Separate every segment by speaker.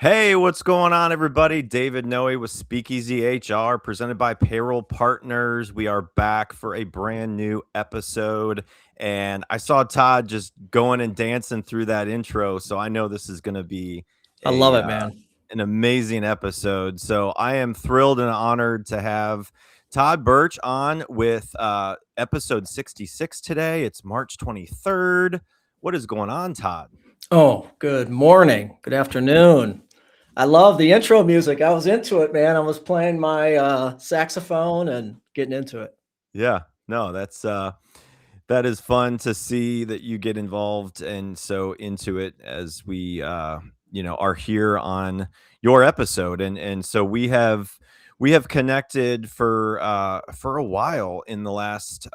Speaker 1: Hey, what's going on, everybody? David Noe with SpeakEasy HR, presented by Payroll Partners. We are back for a brand new episode, and I saw Todd just going and dancing through that intro, so I know this is going to be
Speaker 2: I love
Speaker 1: a
Speaker 2: it, man.
Speaker 1: an amazing episode. So I am thrilled and honored to have Todd Bertsch on with episode 66 today. It's March 23rd. What is going on, Todd?
Speaker 2: Oh, good morning. Good afternoon. I love the intro music. I was into it, man. I was playing my saxophone and getting into it.
Speaker 1: Yeah, no, that is fun to see that you get involved and so into it as we are here on your episode. And so we have connected for a while in the last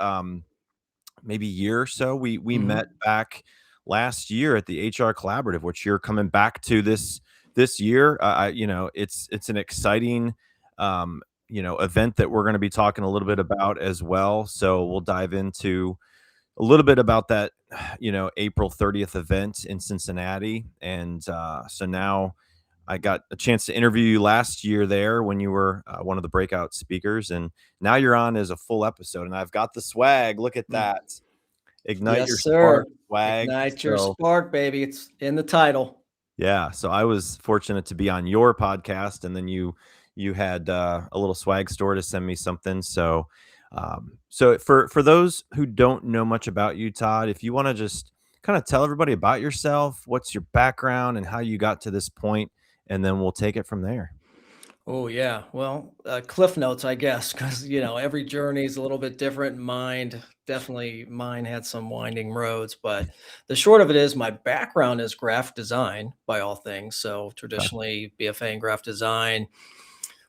Speaker 1: maybe year or so. We met back last year at the HR Collaborative, which you're coming back to this year. It's an exciting event that we're going to be talking a little bit about as well. So we'll dive into a little bit about that, April 30th event in Cincinnati. And so now I got a chance to interview you last year there when you were one of the breakout speakers. And now you're on as a full episode. And I've got the swag. Look at that. Ignite your
Speaker 2: Yes, sir.
Speaker 1: spark swag.
Speaker 2: Ignite your
Speaker 1: So,
Speaker 2: spark, baby. It's in the title.
Speaker 1: yeah. So I was fortunate to be on your podcast, and then you had a little swag store to send me something. So for those who don't know much about you, Todd, if you want to just kind of tell everybody about yourself, what's your background and how you got to this point, and then we'll take it from there.
Speaker 2: Oh, yeah. Well, cliff notes, I guess, because, every journey is a little bit different. Mine had some winding roads, but the short of it is my background is graphic design by all things. So traditionally BFA in graphic design.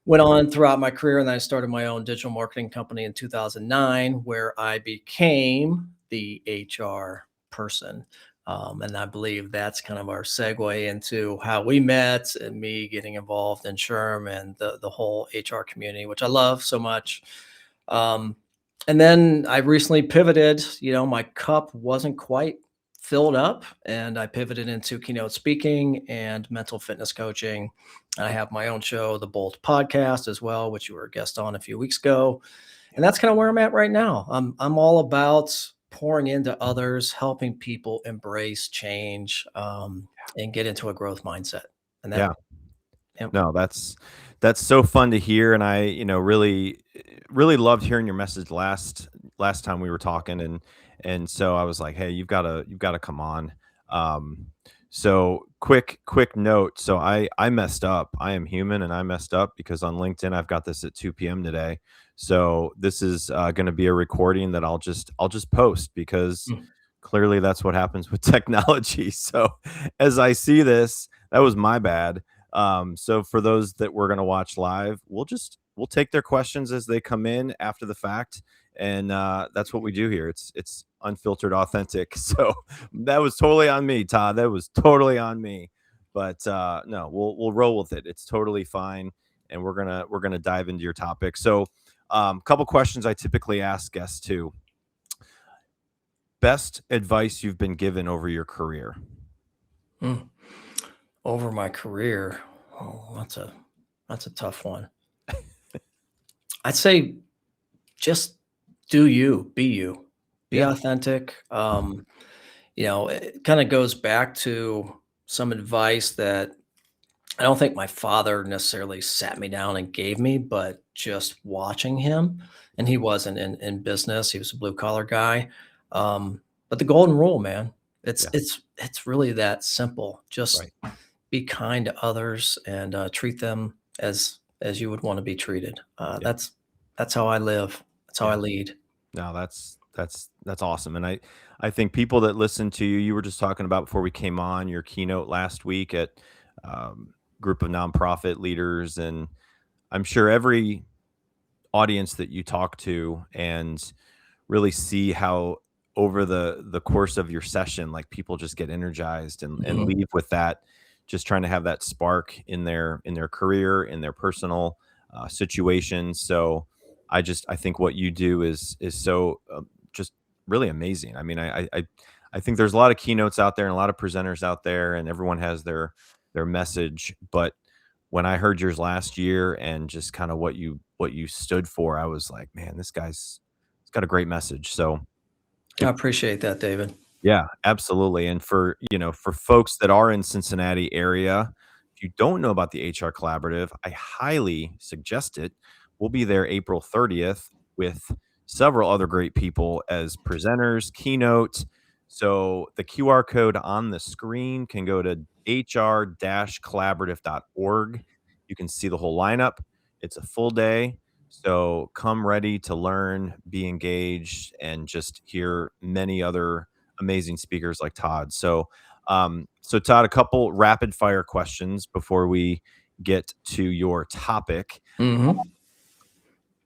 Speaker 2: Went on throughout my career, and then I started my own digital marketing company in 2009, where I became the HR person. And I believe that's kind of our segue into how we met and me getting involved in SHRM and the whole HR community, which I love so much. And then I recently pivoted. My cup wasn't quite filled up, and I pivoted into keynote speaking and mental fitness coaching. I have my own show, the Bolt podcast as well, which you were a guest on a few weeks ago. And that's kind of where I'm at right now. I'm all about pouring into others, helping people embrace change, and get into a growth mindset. And that,
Speaker 1: Yeah.
Speaker 2: yep.
Speaker 1: No, that's so fun to hear, and I, really loved hearing your message last time we were talking, and so I was like, hey, you've got to come on. So quick note. So I messed up. I am human, and I messed up because on LinkedIn I've got this at 2 p.m. today. So this is going to be a recording that I'll just post because clearly that's what happens with technology. So as I see this, that was my bad. So for those that we're going to watch live, we'll take their questions as they come in after the fact. And that's what we do here. It's unfiltered, authentic. So that was totally on me, Todd. That was totally on me. But no, we'll roll with it. It's totally fine. And we're gonna dive into your topic. So couple questions I typically ask guests too. Best advice you've been given over your career?
Speaker 2: Over my career, that's a tough one. I'd say just do you, be
Speaker 1: Yeah.
Speaker 2: authentic. It kind of goes back to some advice that I don't think my father necessarily sat me down and gave me, but just watching him, and he wasn't in business. He was a blue collar guy. But the golden rule, man, it's
Speaker 1: Yeah.
Speaker 2: it's really that simple. Just
Speaker 1: Right.
Speaker 2: be kind to others and treat them as you would want to be treated.
Speaker 1: Yeah.
Speaker 2: That's how I live. That's how I
Speaker 1: Yeah.
Speaker 2: lead.
Speaker 1: No, that's awesome. And I think people that listen to you, you were just talking about before we came on your keynote last week at group of nonprofit leaders, and I'm sure every audience that you talk to and really see how over the course of your session, like people just get energized and
Speaker 2: Mhm.
Speaker 1: leave with that, just trying to have that spark in their career, in their personal situations. So I think what you do is so just really amazing. I mean, I think there's a lot of keynotes out there and a lot of presenters out there, and everyone has their their message. But when I heard yours last year and just kind of what you stood for, I was like, man, he's got a great message. So
Speaker 2: I
Speaker 1: if
Speaker 2: appreciate that, David.
Speaker 1: yeah, absolutely. And for, for folks that are in Cincinnati area, if you don't know about the HR Collaborative, I highly suggest it. We'll be there April 30th with several other great people as presenters, keynote. So the QR code on the screen can go to hr-collaborative.org. You can see the whole lineup. It's a full day. So come ready to learn, be engaged, and just hear many other amazing speakers like Todd. So Todd, a couple rapid fire questions before we get to your topic.
Speaker 2: Hmm.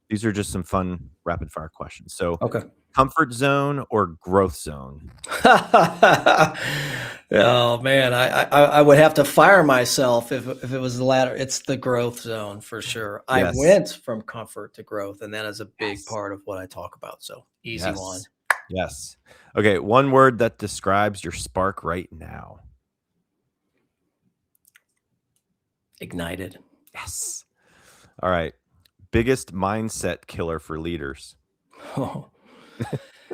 Speaker 1: These are just some fun rapid fire questions. So,
Speaker 2: Okay.
Speaker 1: comfort zone or growth zone?
Speaker 2: Oh man, I would have to fire myself if it was the latter. It's the growth zone for sure. I
Speaker 1: Yes.
Speaker 2: went from comfort to growth, and that is a big
Speaker 1: Yes.
Speaker 2: part of what I talk about. So easy one.
Speaker 1: Yes. Yes. Okay. One word that describes your spark right now.
Speaker 2: Ignited.
Speaker 1: Yes. All right. Biggest mindset killer for leaders.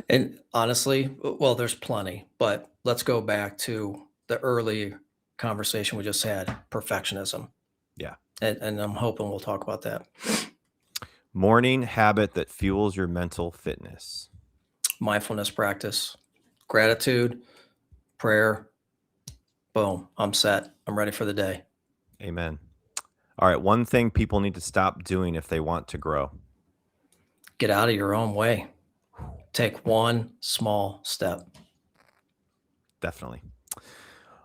Speaker 2: And honestly, well, there's plenty, but let's go back to the early conversation we just had, perfectionism.
Speaker 1: Yeah.
Speaker 2: And I'm hoping we'll talk about that.
Speaker 1: Morning habit that fuels your mental fitness.
Speaker 2: Mindfulness practice, gratitude, prayer. Boom, I'm set. I'm ready for the day.
Speaker 1: Amen. All right. One thing people need to stop doing if they want to grow.
Speaker 2: Get out of your own way. Take one small step.
Speaker 1: Definitely.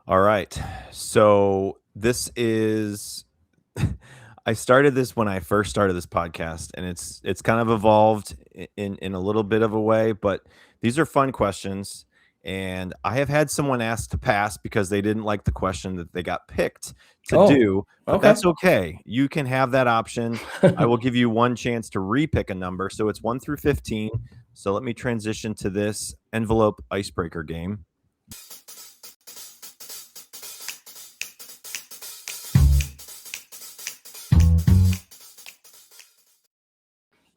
Speaker 1: All right. So this is I started this when I first started this podcast, and it's kind of evolved in a little bit of a way, but these are fun questions. And I have had someone ask to pass because they didn't like the question that they got picked to
Speaker 2: Oh,
Speaker 1: do, but
Speaker 2: okay.
Speaker 1: that's okay. You can have that option. I will give you one chance to repick a number. So it's 1 through 15. So let me transition to this envelope icebreaker game.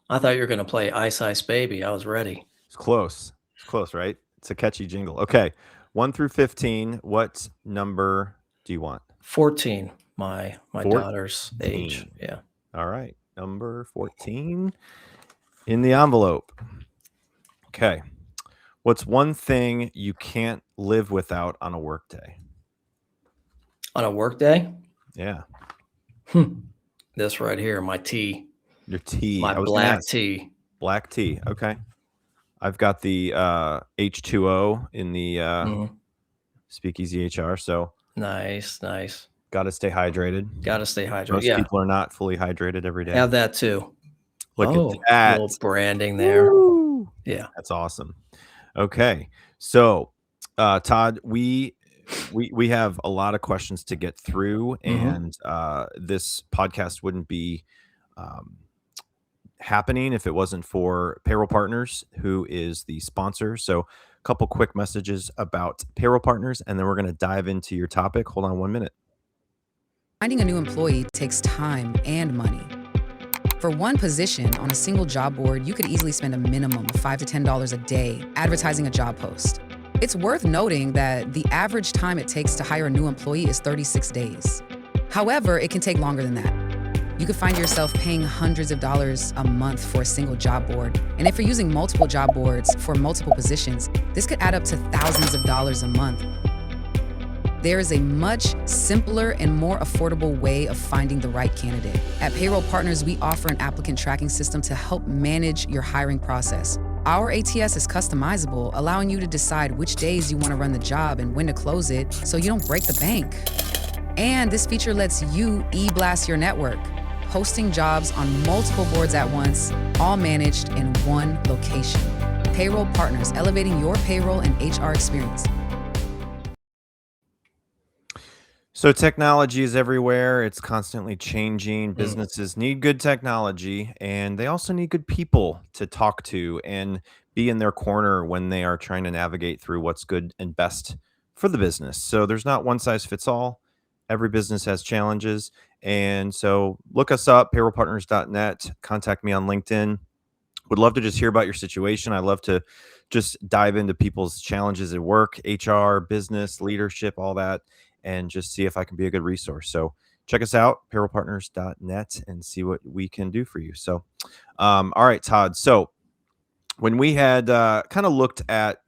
Speaker 2: I thought you were going to play Ice Ice Baby. I was ready.
Speaker 1: It's close. It's close, right? It's a catchy jingle. Okay. 1 through 15. What number do you want?
Speaker 2: 14, my
Speaker 1: 14.
Speaker 2: daughter's age. Yeah.
Speaker 1: All right. Number 14 in the envelope. Okay. What's one thing you can't live without on a work day?
Speaker 2: On a work day?
Speaker 1: Yeah.
Speaker 2: This right here, my tea.
Speaker 1: Your tea.
Speaker 2: My
Speaker 1: I was gonna
Speaker 2: black
Speaker 1: ask.
Speaker 2: tea.
Speaker 1: Black tea. Okay. I've got the H2O in the SpeakEasy HR. So
Speaker 2: Nice.
Speaker 1: got to stay hydrated.
Speaker 2: Got to stay hydrated.
Speaker 1: Most
Speaker 2: Yeah.
Speaker 1: people are not fully hydrated every day.
Speaker 2: Have that too.
Speaker 1: Look at that.
Speaker 2: Little branding there.
Speaker 1: Woo!
Speaker 2: Yeah.
Speaker 1: That's awesome. Okay. So, Todd, we have a lot of questions to get through, and this podcast wouldn't be happening if it wasn't for Payroll Partners, who is the sponsor. So, a couple quick messages about Payroll Partners, and then we're going to dive into your topic. Hold on 1 minute.
Speaker 3: Finding a new employee takes time and money. For one position on a single job board, you could easily spend a minimum of $5 to $10 a day advertising a job post. It's worth noting that the average time it takes to hire a new employee is 36 days. However, it can take longer than that. You could find yourself paying hundreds of dollars a month for a single job board. And if you're using multiple job boards for multiple positions, this could add up to thousands of dollars a month. There is a much simpler and more affordable way of finding the right candidate. At Payroll Partners, we offer an applicant tracking system to help manage your hiring process. Our ATS is customizable, allowing you to decide which days you want to run the job and when to close it so you don't break the bank. And this feature lets you e-blast your network, posting jobs on multiple boards at once, all managed in one location. Payroll Partners, elevating your payroll and HR experience.
Speaker 1: So technology is everywhere. It's constantly changing. Businesses need good technology, and they also need good people to talk to and be in their corner when they are trying to navigate through what's good and best for the business. So there's not one size fits all. Every business has challenges. And so look us up, payrollpartners.net, contact me on LinkedIn. Would love to just hear about your situation. I love to just dive into people's challenges at work, HR, business, leadership, all that, and just see if I can be a good resource. So check us out, payrollpartners.net, and see what we can do for you. So, all right, Todd. So when we had kind of looked at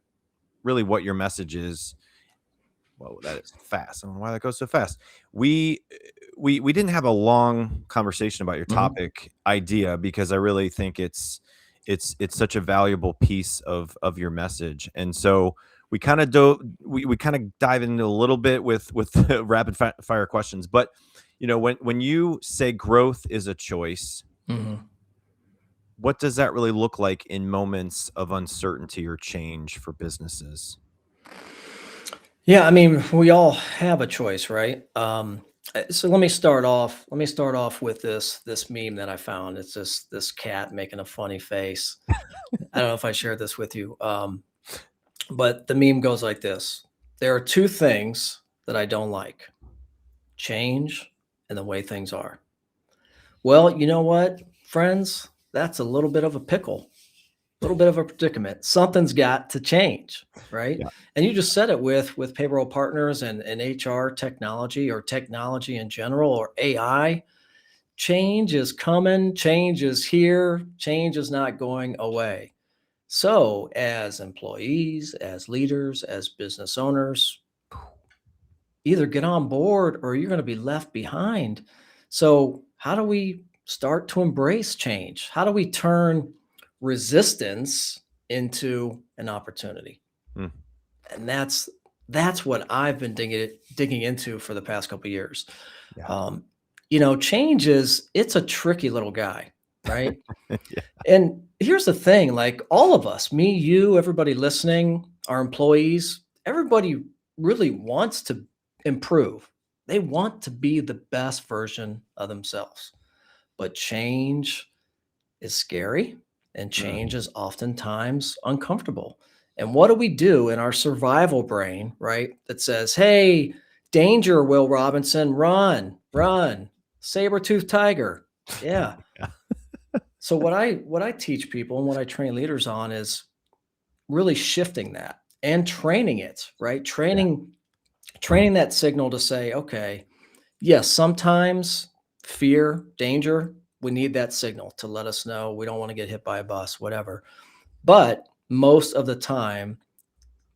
Speaker 1: really what your message is, whoa, that is fast. I don't know why that goes so fast. We we didn't have a long conversation about your
Speaker 2: Mhm.
Speaker 1: topic idea because I really think it's such a valuable piece of your message. And so we kind of we kind of dive into a little bit with rapid fire questions. But when you say growth is a choice,
Speaker 2: Mhm.
Speaker 1: what does that really look like in moments of uncertainty or change for businesses?
Speaker 2: Yeah, I mean, we all have a choice, right? So let me start off. Let me start off with this meme that I found. It's this cat making a funny face. I don't know if I shared this with you, but the meme goes like this: There are two things that I don't like: change and the way things are. Well, you know what, friends? That's a little bit of a pickle, a little bit of a predicament. Something's got to change, right?
Speaker 1: Yeah.
Speaker 2: And you just said it with payroll partners and HR technology or technology in general or AI. Change is coming, change is here, change is not going away. So, as employees, as leaders, as business owners, either get on board or you're going to be left behind. So, how do we start to embrace change? How do we turn resistance into an opportunity?
Speaker 1: Mm,
Speaker 2: And that's what I've been digging into for the past couple of years.
Speaker 1: yeah.
Speaker 2: Um, change it's a tricky little guy, right?
Speaker 1: Yeah.
Speaker 2: And here's the thing, like all of us, me, you, everybody listening, our employees, everybody really wants to improve. They want to be the best version of themselves. But change is scary and
Speaker 1: Mm,
Speaker 2: change is oftentimes uncomfortable. And what do we do in our survival brain, right? That says, hey, danger, Will Robinson, run, run, saber-toothed tiger. Yeah.
Speaker 1: yeah.
Speaker 2: So what I teach people and what I train leaders on is really shifting that and training it, right?
Speaker 1: Yeah.
Speaker 2: Training that signal to say, okay, yes, sometimes fear, danger, we need that signal to let us know we don't want to get hit by a bus, whatever. But most of the time,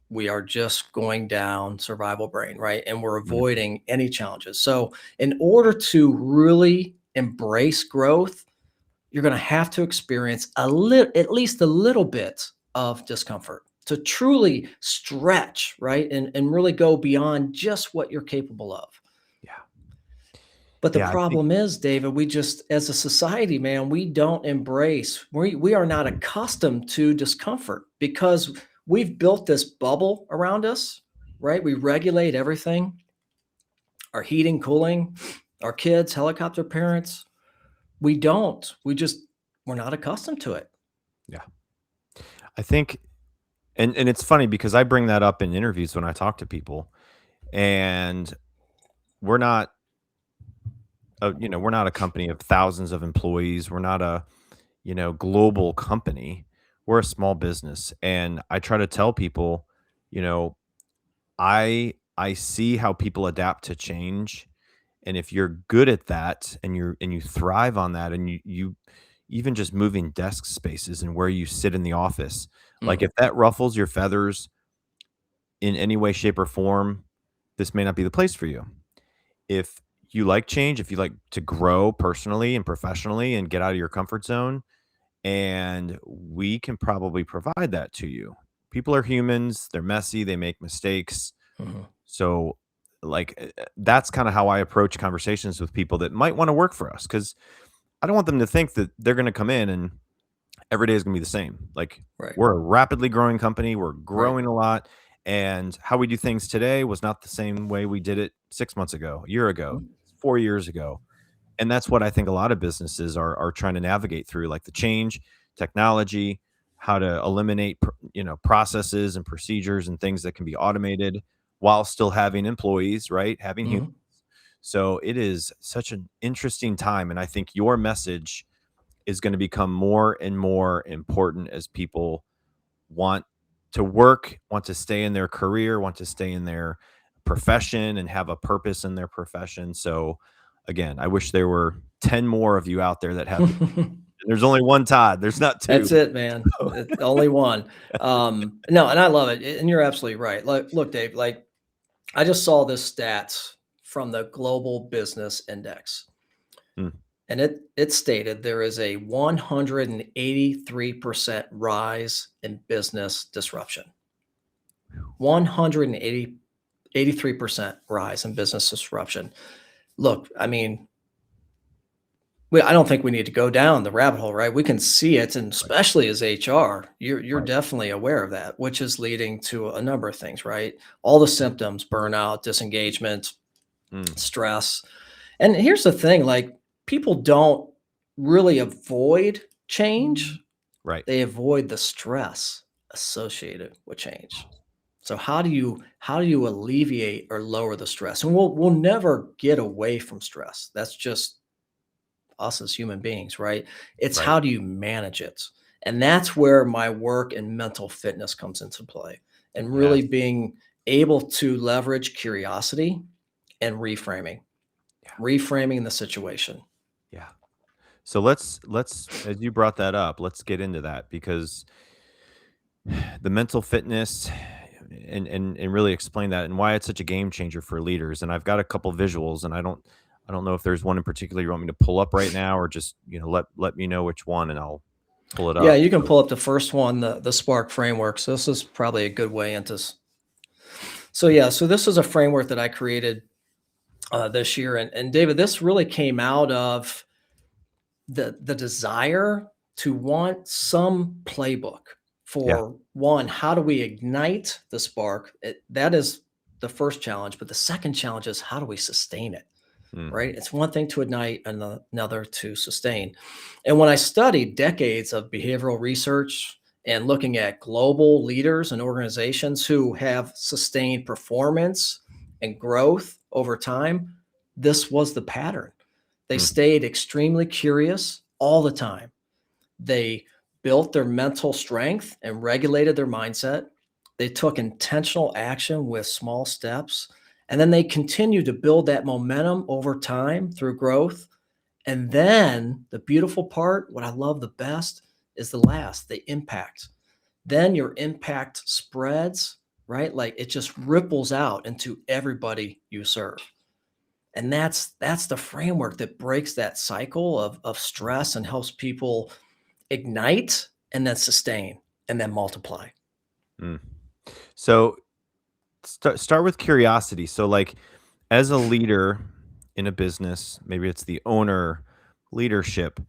Speaker 2: we are just going down survival brain, right? And we're
Speaker 1: Mm,
Speaker 2: avoiding any challenges. So, in order to really embrace growth, you're going to have to experience at least a little bit of discomfort to truly stretch, right? And really go beyond just what you're capable of.
Speaker 1: yeah.
Speaker 2: But the
Speaker 1: Yeah. I think.
Speaker 2: problem is, David, we just, as a society, man, we don't embrace, we are not accustomed to discomfort because we've built this bubble around us, right? We regulate everything, our heating, cooling, our kids, helicopter parents. We don't. We're not accustomed to it.
Speaker 1: Yeah. I think, and it's funny because I bring that up in interviews when I talk to people, and we're not we're not a company of thousands of employees. We're not a, global company. We're a small business. And I try to tell people, you know, I see how people adapt to change. And if you're good at that and you thrive on that and you even just moving desk spaces and where you sit in the office, like
Speaker 2: Mhm.
Speaker 1: if that ruffles your feathers in any way, shape, or form, this may not be the place for you. If you like change, if you like to grow personally and professionally and get out of your comfort zone, and we can probably provide that to you. People are humans, they're messy, they make mistakes.
Speaker 2: Mhm.
Speaker 1: So, like, that's kind of how I approach conversations with people that might want to work for us because I don't want them to think that they're going to come in and every day is going to be the same. Like,
Speaker 2: Right.
Speaker 1: we're a rapidly growing company, we're
Speaker 2: Right.
Speaker 1: growing a lot, and how we do things today was not the same way we did it 6 months ago, a year ago,
Speaker 2: Mhm.
Speaker 1: 4 years ago. And that's what I think a lot of businesses are trying to navigate through, like the change, technology, how to eliminate processes and procedures and things that can be automated while still having employees, right? Having humans.
Speaker 2: Mhm.
Speaker 1: So it is such an interesting time. And I think your message is going to become more and more important as people want to work, want to stay in their career, want to stay in their profession and have a purpose in their profession. So again, I wish there were 10 more of you out there that have the, there's only one Todd. There's not two.
Speaker 2: That's it, man. It's only one. No, and I love it. And you're absolutely right. Like, look, Dave, like I just saw this stats from the Global Business Index.
Speaker 1: Hmm.
Speaker 2: And it stated there is a 183% rise in business disruption. 183% rise in business disruption. Look, I mean, I don't think we need to go down the rabbit hole, right? We can see it, and especially as HR, you're
Speaker 1: Right.
Speaker 2: definitely aware of that, which is leading to a number of things, right? All the symptoms: burnout, disengagement,
Speaker 1: Mm,
Speaker 2: stress. And here's the thing, like people don't really avoid change,
Speaker 1: right.
Speaker 2: they avoid the stress associated with change. So how do you alleviate or lower the stress? And we'll never get away from stress. That's just us as human beings, right? It's
Speaker 1: Right.
Speaker 2: how do you manage it? And that's where my work in mental fitness comes into play, and really
Speaker 1: Yes.
Speaker 2: being able to leverage curiosity and
Speaker 1: Yeah.
Speaker 2: reframing the situation.
Speaker 1: Yeah. So let's as you brought that up, let's get into that because the mental fitness and really explain that and why it's such a game changer for leaders. And I've got a couple visuals and I don't know if there's one in particular you want me to pull up right now or just, let me know which one and I'll pull it
Speaker 2: Yeah,
Speaker 1: up.
Speaker 2: you can pull up the first one, the Spark framework. So this is probably a good way into. So yeah, so this is a framework that I created this year, and David, this really came out of the desire to want some playbook
Speaker 1: Yeah.
Speaker 2: for one. How do we ignite the spark? That is the first challenge, but the second challenge is how do we sustain it?
Speaker 1: Mm,
Speaker 2: Right? It's one thing to ignite and another to sustain. And when I studied decades of behavioral research and looking at global leaders and organizations who have sustained performance and growth over time, this was the pattern. They
Speaker 1: mm,
Speaker 2: stayed extremely curious all the time. They built their mental strength and regulated their mindset. They took intentional action with small steps. And then they continued to build that momentum over time through growth. And then the beautiful part, what I love the best, is the last, the impact. Then your impact spreads, right? Like it just ripples out into everybody you serve. And that's the framework that breaks that cycle of stress and helps people ignite and then sustain and then multiply.
Speaker 1: mm. So start with curiosity. So like as a leader in a business, maybe it's the owner leadership,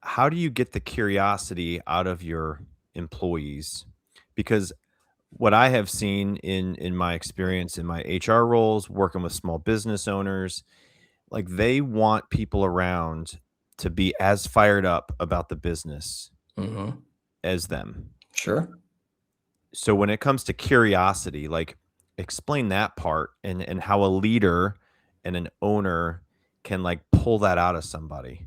Speaker 1: how do you get the curiosity out of your employees? Because what I have seen in my experience in my HR roles, working with small business owners, like they want people around to be as fired up about the business
Speaker 2: Mhm.
Speaker 1: as them.
Speaker 2: Sure.
Speaker 1: So when it comes to curiosity, like explain that part and how a leader and an owner can like pull that out of somebody.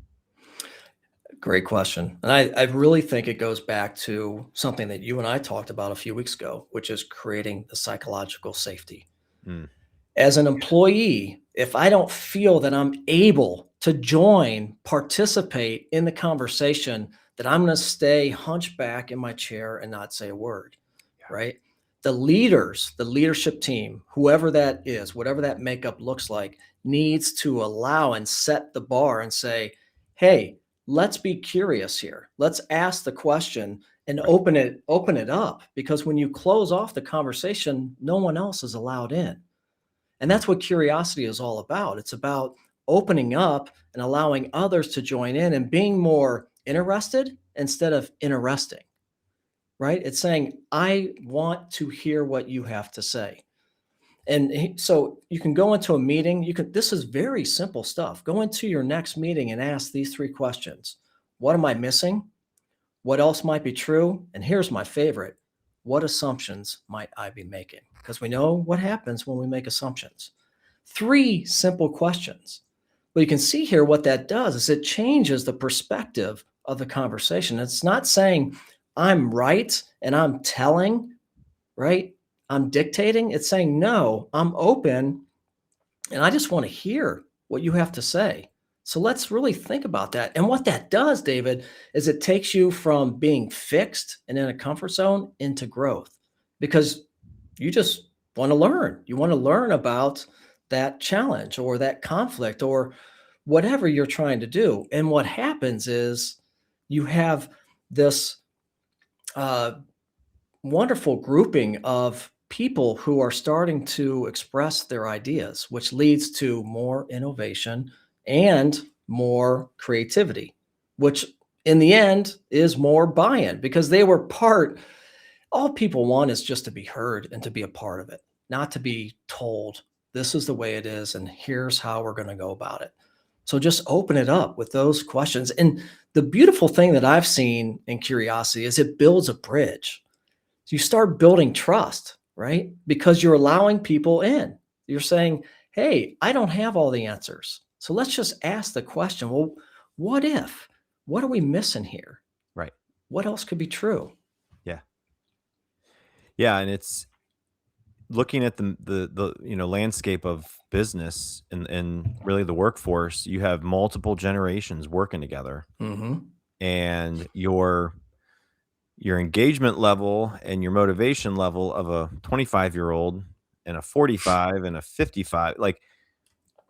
Speaker 2: Great question. And I really think it goes back to something that you and I talked about a few weeks ago, which is creating the psychological safety.
Speaker 1: Mm,
Speaker 2: As an employee, if I don't feel that I'm able to join, participate in the conversation, that I'm going to stay hunchback in my chair and not say a word,
Speaker 1: yeah.
Speaker 2: right? The leaders, the leadership team, whoever that is, whatever that makeup looks like, needs to allow and set the bar and say, hey, let's be curious here. Let's ask the question and
Speaker 1: Right.
Speaker 2: open it up, because when you close off the conversation, no one else is allowed in. And
Speaker 1: Mm,
Speaker 2: that's what curiosity is all about. It's about opening up and allowing others to join in and being more interested instead of interesting, right? It's saying, I want to hear what you have to say. And so you can go into a meeting. This is very simple stuff. Go into your next meeting and ask these three questions. What am I missing? What else might be true? And here's my favorite. What assumptions might I be making? Because we know what happens when we make assumptions. 3 simple questions. But you can see here what that does is it changes the perspective of the conversation. It's not saying I'm right and I'm telling, right? I'm dictating. It's saying, no, I'm open and I just want to hear what you have to say. So let's really think about that. And what that does, David, is it takes you from being fixed and in a comfort zone into growth because you just want to learn. You want to learn about that challenge or that conflict or whatever you're trying to do. And what happens is you have this uh, wonderful grouping of people who are starting to express their ideas, which leads to more innovation and more creativity, which in the end is more buy-in because they were part. All people want is just to be heard and to be a part of it, not to be told this is the way it is and here's how we're going to go about it. So just open it up with those questions. And the beautiful thing that I've seen in curiosity is it builds a bridge. So you start building trust, right? Because you're allowing people in. You're saying, hey, I don't have all the answers. So let's just ask the question, well, what if? What are we missing here?
Speaker 1: Right.
Speaker 2: What else could be true?
Speaker 1: Yeah. Yeah. And it's looking at the landscape of business and really the workforce. You have multiple generations working together,
Speaker 2: Mm-hmm.
Speaker 1: and your engagement level and your motivation level of a 25-year-old and a 45 and a 55, like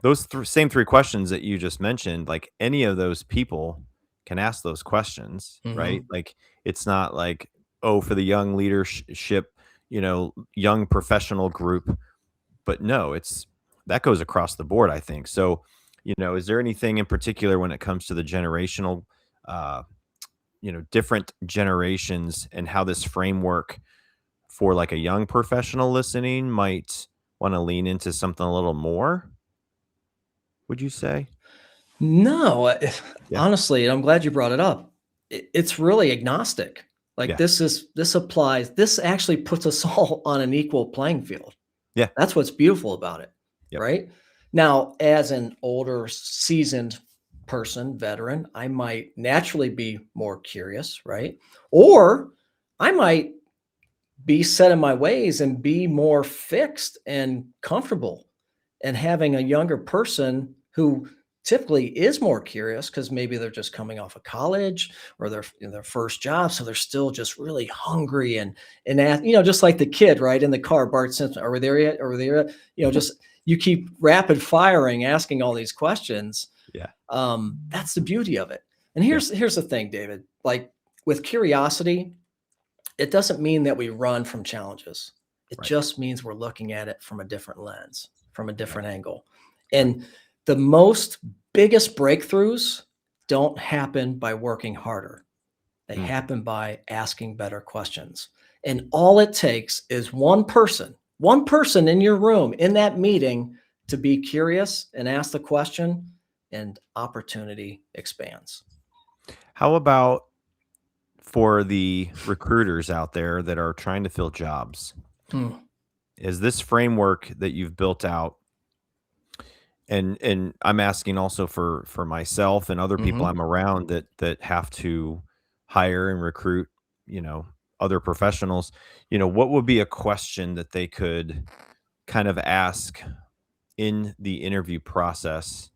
Speaker 1: those same 3 questions that you just mentioned, like any of those people can ask those questions, right?
Speaker 2: Mm-hmm.
Speaker 1: Like it's not like, oh, for the young leadership, young professional group, but no, that goes across the board, I think. So, is there anything in particular when it comes to the generational, uh, different generations and how this framework for like a young professional listening might want to lean into something a little more, would you say?
Speaker 2: No,
Speaker 1: Yeah.
Speaker 2: honestly, and I'm glad you brought it up. It's really agnostic. Like
Speaker 1: Yeah.
Speaker 2: this applies. This actually puts us all on an equal playing field.
Speaker 1: Yeah.
Speaker 2: That's what's beautiful about it,
Speaker 1: Yep.
Speaker 2: right? Now, as an older, seasoned person, veteran, I might naturally be more curious, right? Or I might be set in my ways and be more fixed and comfortable. And having a younger person who typically is more curious because maybe they're just coming off of college or they're in their first job, so they're still just really hungry and just like the kid right in the car, Bart Simpson, are we there yet? Are we there yet? Just you keep rapid firing, asking all these questions.
Speaker 1: Yeah.
Speaker 2: That's the beauty of it. And here's the thing, David. Like with curiosity, it doesn't mean that we run from challenges. It
Speaker 1: Right.
Speaker 2: just means we're looking at it from a different lens, from a different angle.
Speaker 1: Right.
Speaker 2: And the most biggest breakthroughs don't happen by working harder. They happen by asking better questions. And all it takes is one person in your room, in that meeting, to be curious and ask the question, and opportunity expands.
Speaker 1: How about for the recruiters out there that are trying to fill jobs?
Speaker 2: Hmm.
Speaker 1: Is this framework that you've built out, and I'm asking also for myself and other people
Speaker 2: Mhm.
Speaker 1: I'm around that have to hire and recruit, other professionals, what would be a question that they could kind of ask in the interview process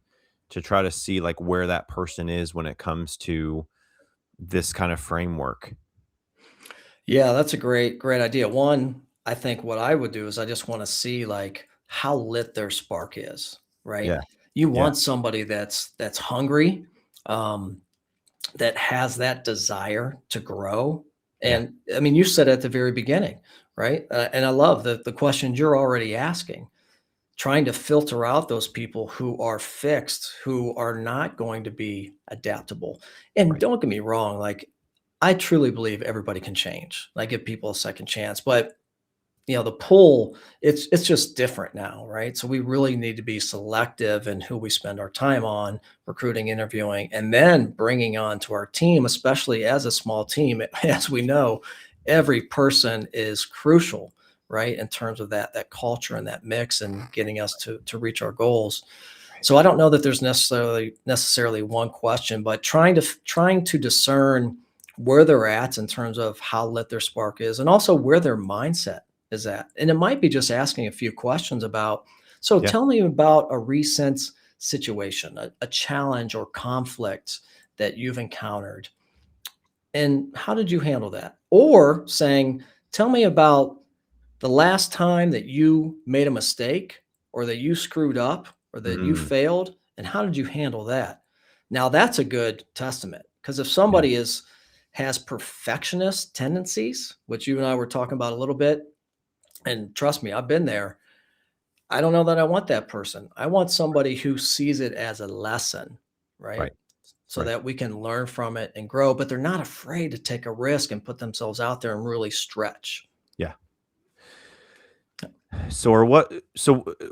Speaker 1: to try to see like where that person is when it comes to this kind of framework?
Speaker 2: Yeah, that's a great idea. One, I think what I would do is I just want to see like how lit their spark is, right?
Speaker 1: Yeah.
Speaker 2: You
Speaker 1: Yeah.
Speaker 2: want somebody that's hungry, um, that has that desire to grow.
Speaker 1: Yeah.
Speaker 2: And I mean, you said at the very beginning, right? And I love the questions you're already asking, trying to filter out those people who are fixed, who are not going to be adaptable. And
Speaker 1: Right.
Speaker 2: don't get me wrong, like I truly believe everybody can change. I give people a second chance, but the pull, it's just different now, right? So we really need to be selective in who we spend our time on, recruiting, interviewing, and then bringing on to our team, especially as a small team. As we know, every person is crucial, right? In terms of that culture and that mix and getting us to reach our goals. So I don't know that there's necessarily one question, but trying to discern where they're at in terms of how lit their spark is, and also where their mindset is at. And it might be just asking a few questions about, so
Speaker 1: Yeah.
Speaker 2: tell me about a recent situation, a challenge or conflict that you've encountered, and how did you handle that? Or saying, tell me about the last time that you made a mistake or that you screwed up or that you
Speaker 1: Mm,
Speaker 2: failed, and how did you handle that? Now that's a good testament, because if
Speaker 1: yeah.
Speaker 2: somebody has perfectionist tendencies, which you and I were talking about a little bit, and trust me, I've been there. I don't know that I want that person. I want somebody who sees it as a lesson, right?
Speaker 1: Right.
Speaker 2: So
Speaker 1: Right.
Speaker 2: that we can learn from it and grow, but they're not afraid to take a risk and put themselves out there and really stretch.
Speaker 1: Yeah. So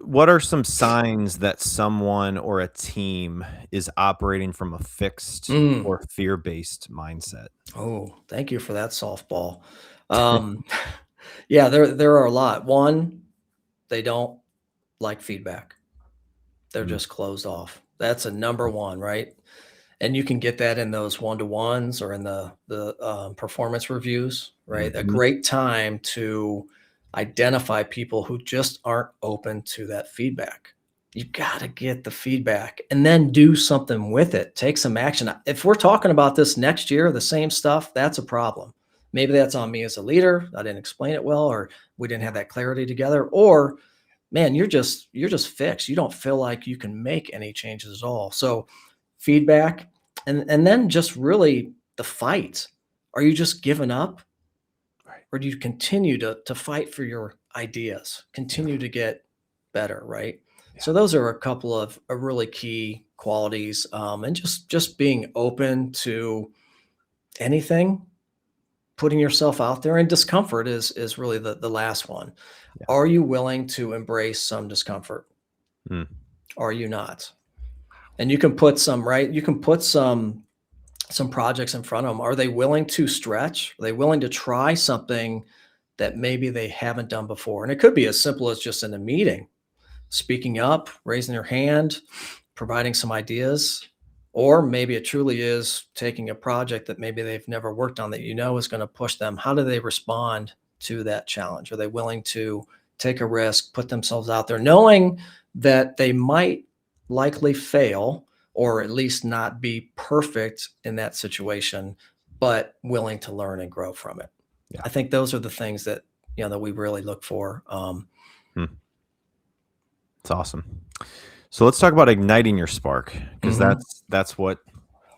Speaker 1: what are some signs that someone or a team is operating from a fixed
Speaker 2: Mm.
Speaker 1: or fear-based mindset?
Speaker 2: Oh, thank you for that softball. Um, yeah, there are a lot. One, they don't like feedback. They're
Speaker 1: Mm,
Speaker 2: just closed off. That's a number one, right? And you can get that in those one-to-ones or in the performance reviews, right? A
Speaker 1: mhm.
Speaker 2: great time to identify people who just aren't open to that feedback. You got to get the feedback and then do something with it. Take some action. If we're talking about this next year, the same stuff, that's a problem. Maybe that's on me as a leader. I didn't explain it well, or we didn't have that clarity together, or man, you're just fixed. You don't feel like you can make any changes at all. So feedback, and then just really the fight. Are you just giving up,
Speaker 1: Right.
Speaker 2: or do you continue to fight for your ideas,
Speaker 1: Yeah.
Speaker 2: continue to get better, right?
Speaker 1: Yeah.
Speaker 2: So those are a couple of really key qualities, and just being open to anything, putting yourself out there, and discomfort is really the last one.
Speaker 1: Yeah.
Speaker 2: Are you willing to embrace some discomfort?
Speaker 1: Mm,
Speaker 2: Are you not? And you can put some, right? You can put some projects in front of them. Are they willing to stretch? Are they willing to try something that maybe they haven't done before? And it could be as simple as just in a meeting, speaking up, raising your hand, providing some ideas. Or maybe it truly is taking a project that maybe they've never worked on that you know is going to push them. How do they respond to that challenge? Are they willing to take a risk, put themselves out there, knowing that they might likely fail or at least not be perfect in that situation, but willing to learn and grow from it?
Speaker 1: yeah.
Speaker 2: I think those are the things that that we really look for.
Speaker 1: Mm, it's awesome. So let's talk about igniting your spark, because
Speaker 2: Mhm.
Speaker 1: that's what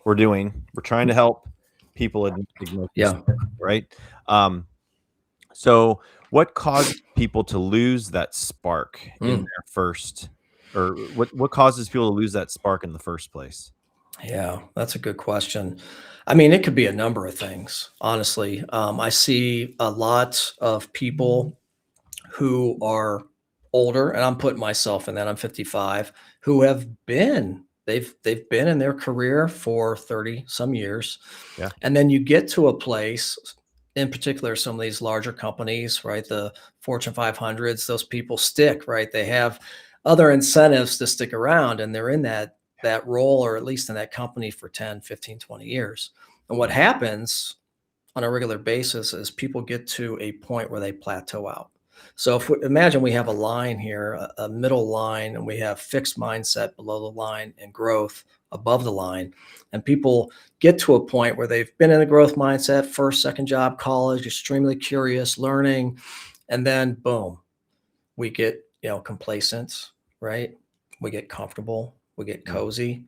Speaker 1: we're doing. We're trying to help people ignite their
Speaker 2: Yeah.
Speaker 1: spark, right? Um, so what causes people to lose that spark in
Speaker 2: Mm.
Speaker 1: their first, or what causes people to lose that spark in the first place?
Speaker 2: Yeah, that's a good question. I mean, it could be a number of things, honestly. I see a lot of people who are older, and I'm putting myself in that. I'm 55, who have been they've been in their career for 30 some years,
Speaker 1: Yeah.
Speaker 2: and then you get to a place, in particular, some of these larger companies, right? The Fortune 500s, those people stick, right? They have other incentives to stick around, and they're in that role, or at least in that company, for 10, 15, 20 years. And what happens on a regular basis is people get to a point where they plateau out. So if imagine we have a line here, a middle line, and we have fixed mindset below the line and growth above the line. And people get to a point where they've been in a growth mindset, first, second job, college, extremely curious, learning, and then boom, we get, complacent, right? We get comfortable, we get
Speaker 1: Mm,
Speaker 2: cozy,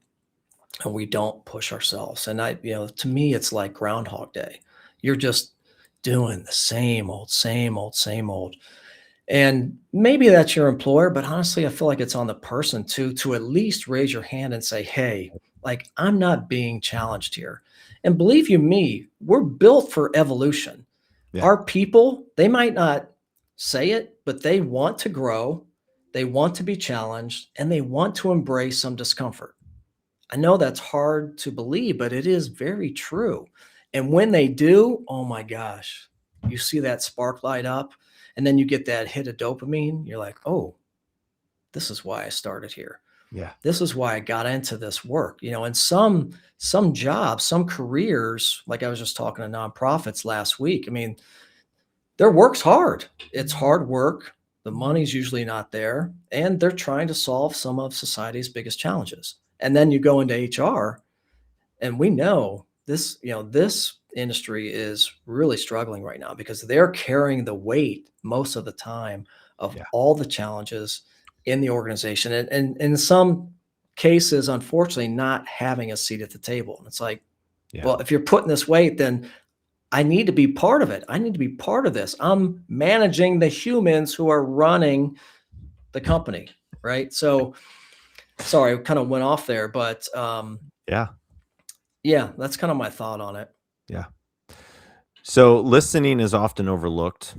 Speaker 2: and we don't push ourselves. And to me, it's like Groundhog Day. You're just doing the same old, same old, same old. And maybe that's your employer, but honestly, I feel like it's on the person to at least raise your hand and say, hey, like, I'm not being challenged here. And believe you me, we're built for evolution.
Speaker 1: yeah.
Speaker 2: Our people, they might not say it, but they want to grow, they want to be challenged, and they want to embrace some discomfort. I know that's hard to believe, but it is very true. And when they do, oh my gosh, you see that spark light up. And then you get that hit of dopamine. You're like, oh, this is why I started here.
Speaker 1: Yeah.
Speaker 2: This is why I got into this work. And some jobs, some careers, like I was just talking to nonprofits last week. I mean, their work's hard. It's hard work. The money's usually not there, and they're trying to solve some of society's biggest challenges. And then you go into HR, and we know this, this industry is really struggling right now because they're carrying the weight most of the time of
Speaker 1: Yeah.
Speaker 2: all the challenges in the organization. And in some cases, unfortunately, not having a seat at the table. And it's like,
Speaker 1: Yeah.
Speaker 2: well, if you're putting this weight, then I need to be part of it. I need to be part of this. I'm managing the humans who are running the company, right? So sorry, I kind of went off there, but
Speaker 1: Yeah.
Speaker 2: yeah, that's kind of my thought on it.
Speaker 1: Yeah. So listening is often overlooked.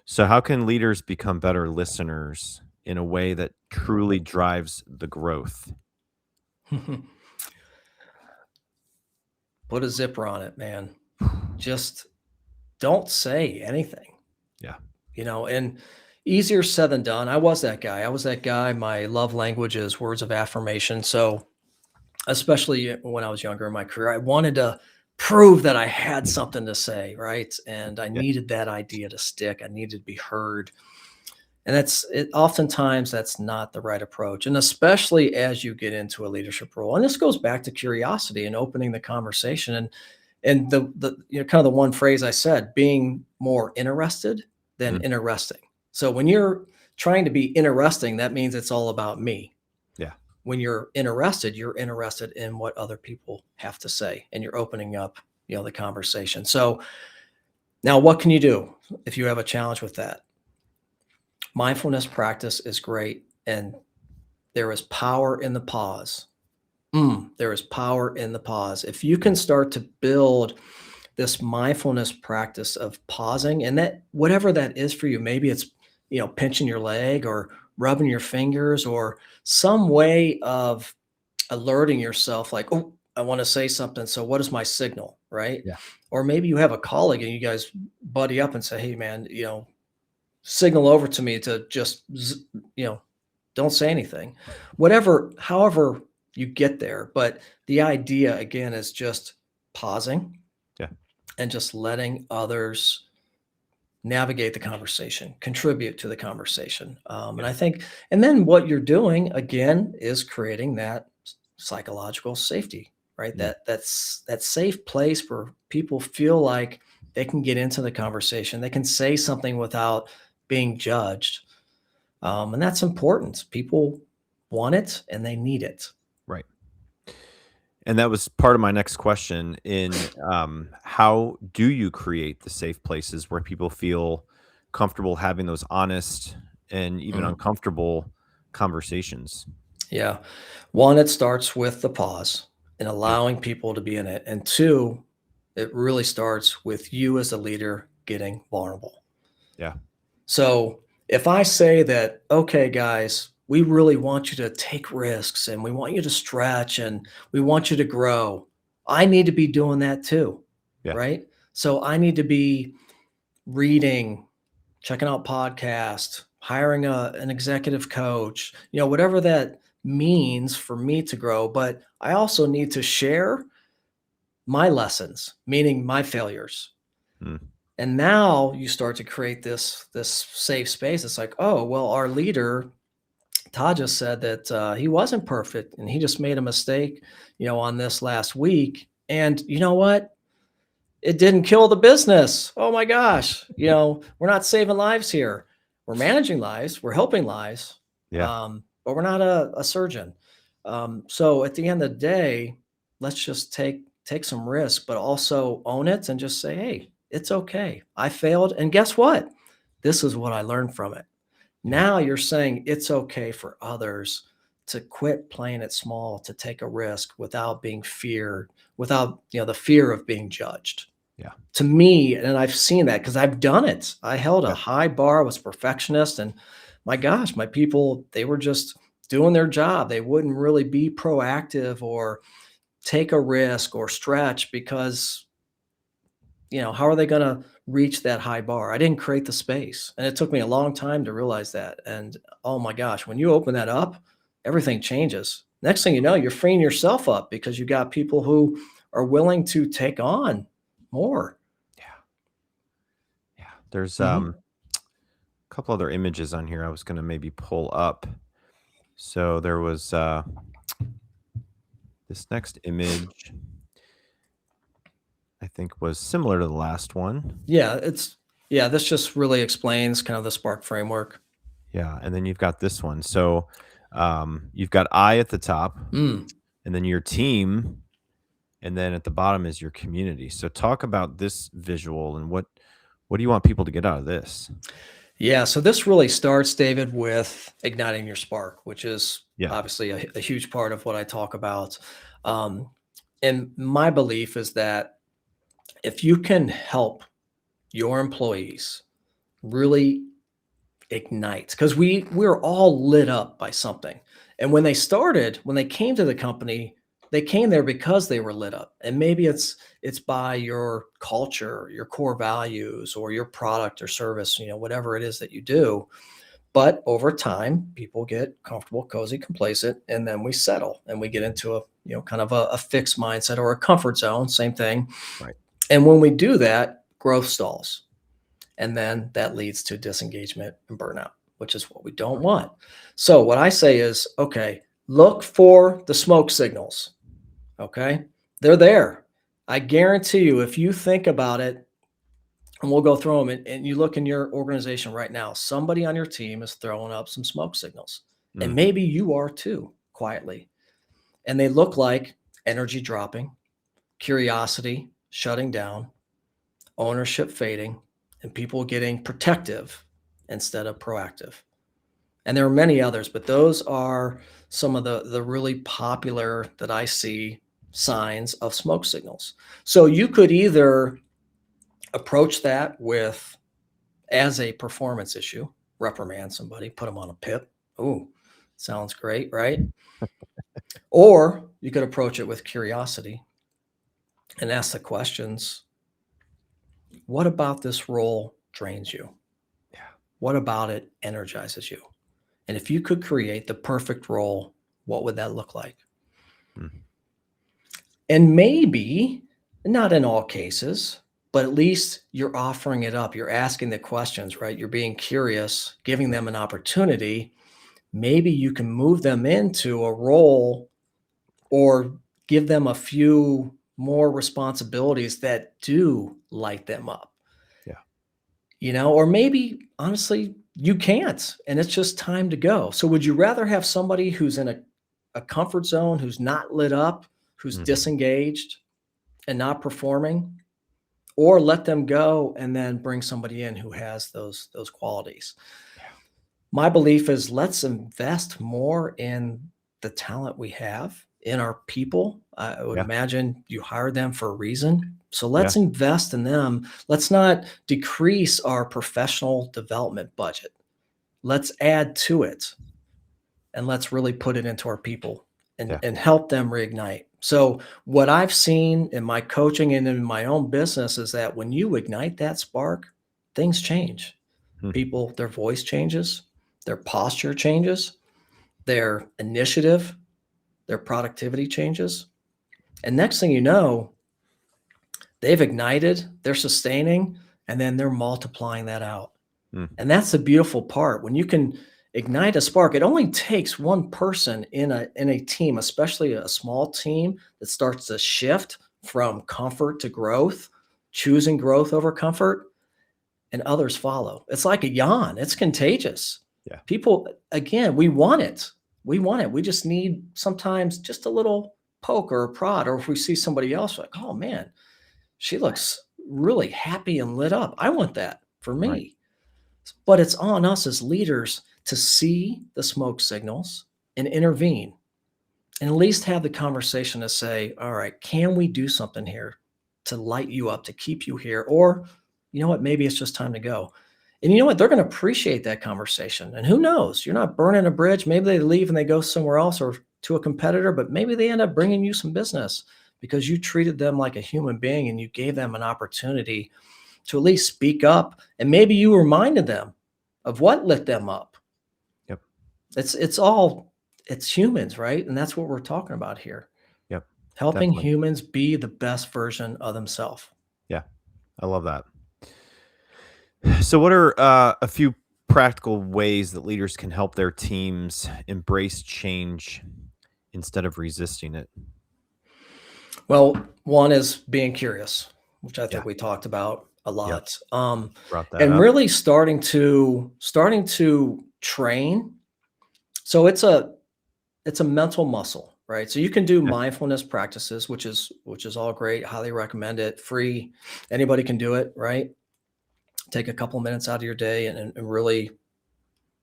Speaker 1: So how can leaders become better listeners in a way that truly drives the growth?
Speaker 2: Put a zipper on it, man. Just don't say anything,
Speaker 1: Yeah.
Speaker 2: and easier said than done. I was that guy. My love language is words of affirmation. So especially when I was younger in my career, I wanted to prove that I had something to say, right? And I
Speaker 1: Yeah.
Speaker 2: needed that idea to stick. I needed to be heard. And that's it. Oftentimes that's not the right approach. And especially as you get into a leadership role. And this goes back to curiosity and opening the conversation. And the kind of the one phrase I said, being more interested than
Speaker 1: Mm.
Speaker 2: interesting. So when you're trying to be interesting, that means it's all about me.
Speaker 1: Yeah.
Speaker 2: When you're interested in what other people have to say, and you're opening up, the conversation. So now what can you do if you have a challenge with that? Mindfulness practice is great. And there is power in the pause. There is power in the pause. If you can start to build this mindfulness practice of pausing, and that whatever that is for you, maybe it's, pinching your leg or rubbing your fingers or some way of alerting yourself like, oh, I want to say something. So what is my signal? Right.
Speaker 1: Yeah.
Speaker 2: Or maybe you have a colleague and you guys buddy up and say, hey man, signal over to me to just, don't say anything, however you get there. But the idea again is just pausing.
Speaker 1: Yeah.
Speaker 2: And just letting others navigate the conversation, contribute to the conversation. And I think, and then what you're doing again is creating that psychological safety, right?
Speaker 1: Yeah.
Speaker 2: That's that safe place where people feel like they can get into the conversation. They can say something without being judged. And that's important. People want it and they need it.
Speaker 1: Right. And that was part of my next question in how do you create the safe places where people feel comfortable having those honest and even uncomfortable conversations?
Speaker 2: Yeah. One, it starts with the pause and allowing people to be in it. And two, it really starts with you as a leader getting vulnerable.
Speaker 1: Yeah.
Speaker 2: So if I say that, okay, guys, we really want you to take risks and we want you to stretch and we want you to grow, I need to be doing that too.
Speaker 1: Yeah.
Speaker 2: Right. So I need to be reading, checking out podcasts, hiring an executive coach, whatever that means for me to grow. But I also need to share my lessons, meaning my failures.
Speaker 1: Mm.
Speaker 2: And now you start to create this safe space. It's like, oh, well, our leader, Todd, just said that he wasn't perfect and he just made a mistake, on this last week. And you know what? It didn't kill the business. Oh my gosh. We're not saving lives here. We're managing lives. We're helping lives.
Speaker 1: Yeah.
Speaker 2: But we're not a surgeon. So at the end of the day, let's just take some risk, but also own it and just say, hey, it's okay. I failed. And guess what? This is what I learned from it. Now you're saying it's okay for others to quit playing it small, to take a risk without being feared, without, the fear of being judged.
Speaker 1: Yeah.
Speaker 2: To me, and I've seen that because I've done it. I held a
Speaker 1: Yeah.
Speaker 2: high bar, was a perfectionist, and my gosh, my people, they were just doing their job. They wouldn't really be proactive or take a risk or stretch because how are they going to reach that high bar? I didn't create the space. And it took me a long time to realize that. And oh my gosh, when you open that up, everything changes. Next thing you know, you're freeing yourself up because you got people who are willing to take on more.
Speaker 1: Yeah. Yeah. There's
Speaker 2: Mhm.
Speaker 1: a couple other images on here I was going to maybe pull up. So there was this next image, I think was similar to the last one.
Speaker 2: Yeah, this just really explains kind of the Spark framework.
Speaker 1: Yeah. And then you've got this one. So you've got I at the top,
Speaker 2: Mm.
Speaker 1: and then your team, and then at the bottom is your community. So talk about this visual and what do you want people to get out of this?
Speaker 2: Yeah, so this really starts, David, with igniting your spark, which is
Speaker 1: Yeah.
Speaker 2: obviously a huge part of what I talk about. Um, and my belief is that if you can help your employees really ignite, because we're all lit up by something. And when they came to the company, they came there because they were lit up. And maybe it's by your culture, your core values, or your product or service, whatever it is that you do. But over time, people get comfortable, cozy, complacent, and then we settle and we get into kind of a fixed mindset or a comfort zone, same thing.
Speaker 1: Right.
Speaker 2: And when we do that, growth stalls. And then that leads to disengagement and burnout, which is what we don't want. So what I say is, okay, look for the smoke signals. Okay. They're there. I guarantee you, if you think about it, and we'll go through them, and you look in your organization right now, somebody on your team is throwing up some smoke signals. And
Speaker 1: Mm.
Speaker 2: maybe you are too, quietly. And they look like energy dropping, curiosity shutting down, ownership fading, and people getting protective instead of proactive. And there are many others, but those are some of the really popular that I see signs of smoke signals. So you could either approach that with as a performance issue, reprimand somebody, put them on a pip. Ooh, sounds great, right? Or you could approach it with curiosity and ask the questions. What about this role drains you?
Speaker 1: Yeah.
Speaker 2: What about it energizes you? And if you could create the perfect role, what would that look like?
Speaker 1: Mm.
Speaker 2: And maybe, not in all cases, but at least you're offering it up. You're asking the questions, right? You're being curious, giving them an opportunity. Maybe you can move them into a role or give them a few more responsibilities that do light them up.
Speaker 1: Yeah.
Speaker 2: Or maybe honestly, you can't, and it's just time to go. So would you rather have somebody who's in a comfort zone, who's not lit up, who's
Speaker 1: Mhm.
Speaker 2: disengaged and not performing, or let them go and then bring somebody in who has those qualities?
Speaker 1: Yeah.
Speaker 2: My belief is let's invest more in the talent we have, in our people. I would
Speaker 1: Yeah.
Speaker 2: imagine you hired them for a reason. So
Speaker 1: Yeah.
Speaker 2: let's invest in them. Let's not decrease our professional development budget. Let's add to it, and let's really put it into our people
Speaker 1: Yeah.
Speaker 2: and help them reignite. So what I've seen in my coaching and in my own business is that when you ignite that spark, things change.
Speaker 1: Hmm.
Speaker 2: People, their voice changes, their posture changes, their initiative, their productivity changes. And next thing you know, they've ignited, they're sustaining, and then they're multiplying that out.
Speaker 1: Hmm.
Speaker 2: And that's the beautiful part. When you can ignite a spark, it only takes one person in a team, especially a small team, that starts to shift from comfort to growth, choosing growth over comfort, and others follow. It's like a yawn. It's contagious.
Speaker 1: Yeah.
Speaker 2: People, again, we want it. We want it. We just need sometimes just a little poke or a prod, or if we see somebody else, like, oh man, she looks really happy and lit up. I want that for me.
Speaker 1: Right.
Speaker 2: But it's on us as leaders to see the smoke signals and intervene, and at least have the conversation to say, all right, can we do something here to light you up, to keep you here? Or, you know what, maybe it's just time to go. And you know what? They're going to appreciate that conversation. And who knows? You're not burning a bridge. Maybe they leave and they go somewhere else or to a competitor, but maybe they end up bringing you some business because you treated them like a human being and you gave them an opportunity to at least speak up. And maybe you reminded them of what lit them up.
Speaker 1: Yep.
Speaker 2: It's humans, right? And that's what we're talking about here.
Speaker 1: Yep.
Speaker 2: Helping
Speaker 1: Definitely.
Speaker 2: humans be the best version of themselves.
Speaker 1: Yeah. I love that. So what are a few practical ways that leaders can help their teams embrace change instead of resisting it?
Speaker 2: Well, one is being curious, which I
Speaker 1: Yeah.
Speaker 2: think we talked about a
Speaker 1: Yep.
Speaker 2: lot.
Speaker 1: Brought that
Speaker 2: And
Speaker 1: up.
Speaker 2: really starting to train. So it's a mental muscle, right? So you can do
Speaker 1: Yeah.
Speaker 2: mindfulness practices, which is all great. Highly recommend it. Free. Anybody can do it, right? Take a couple minutes out of your day and really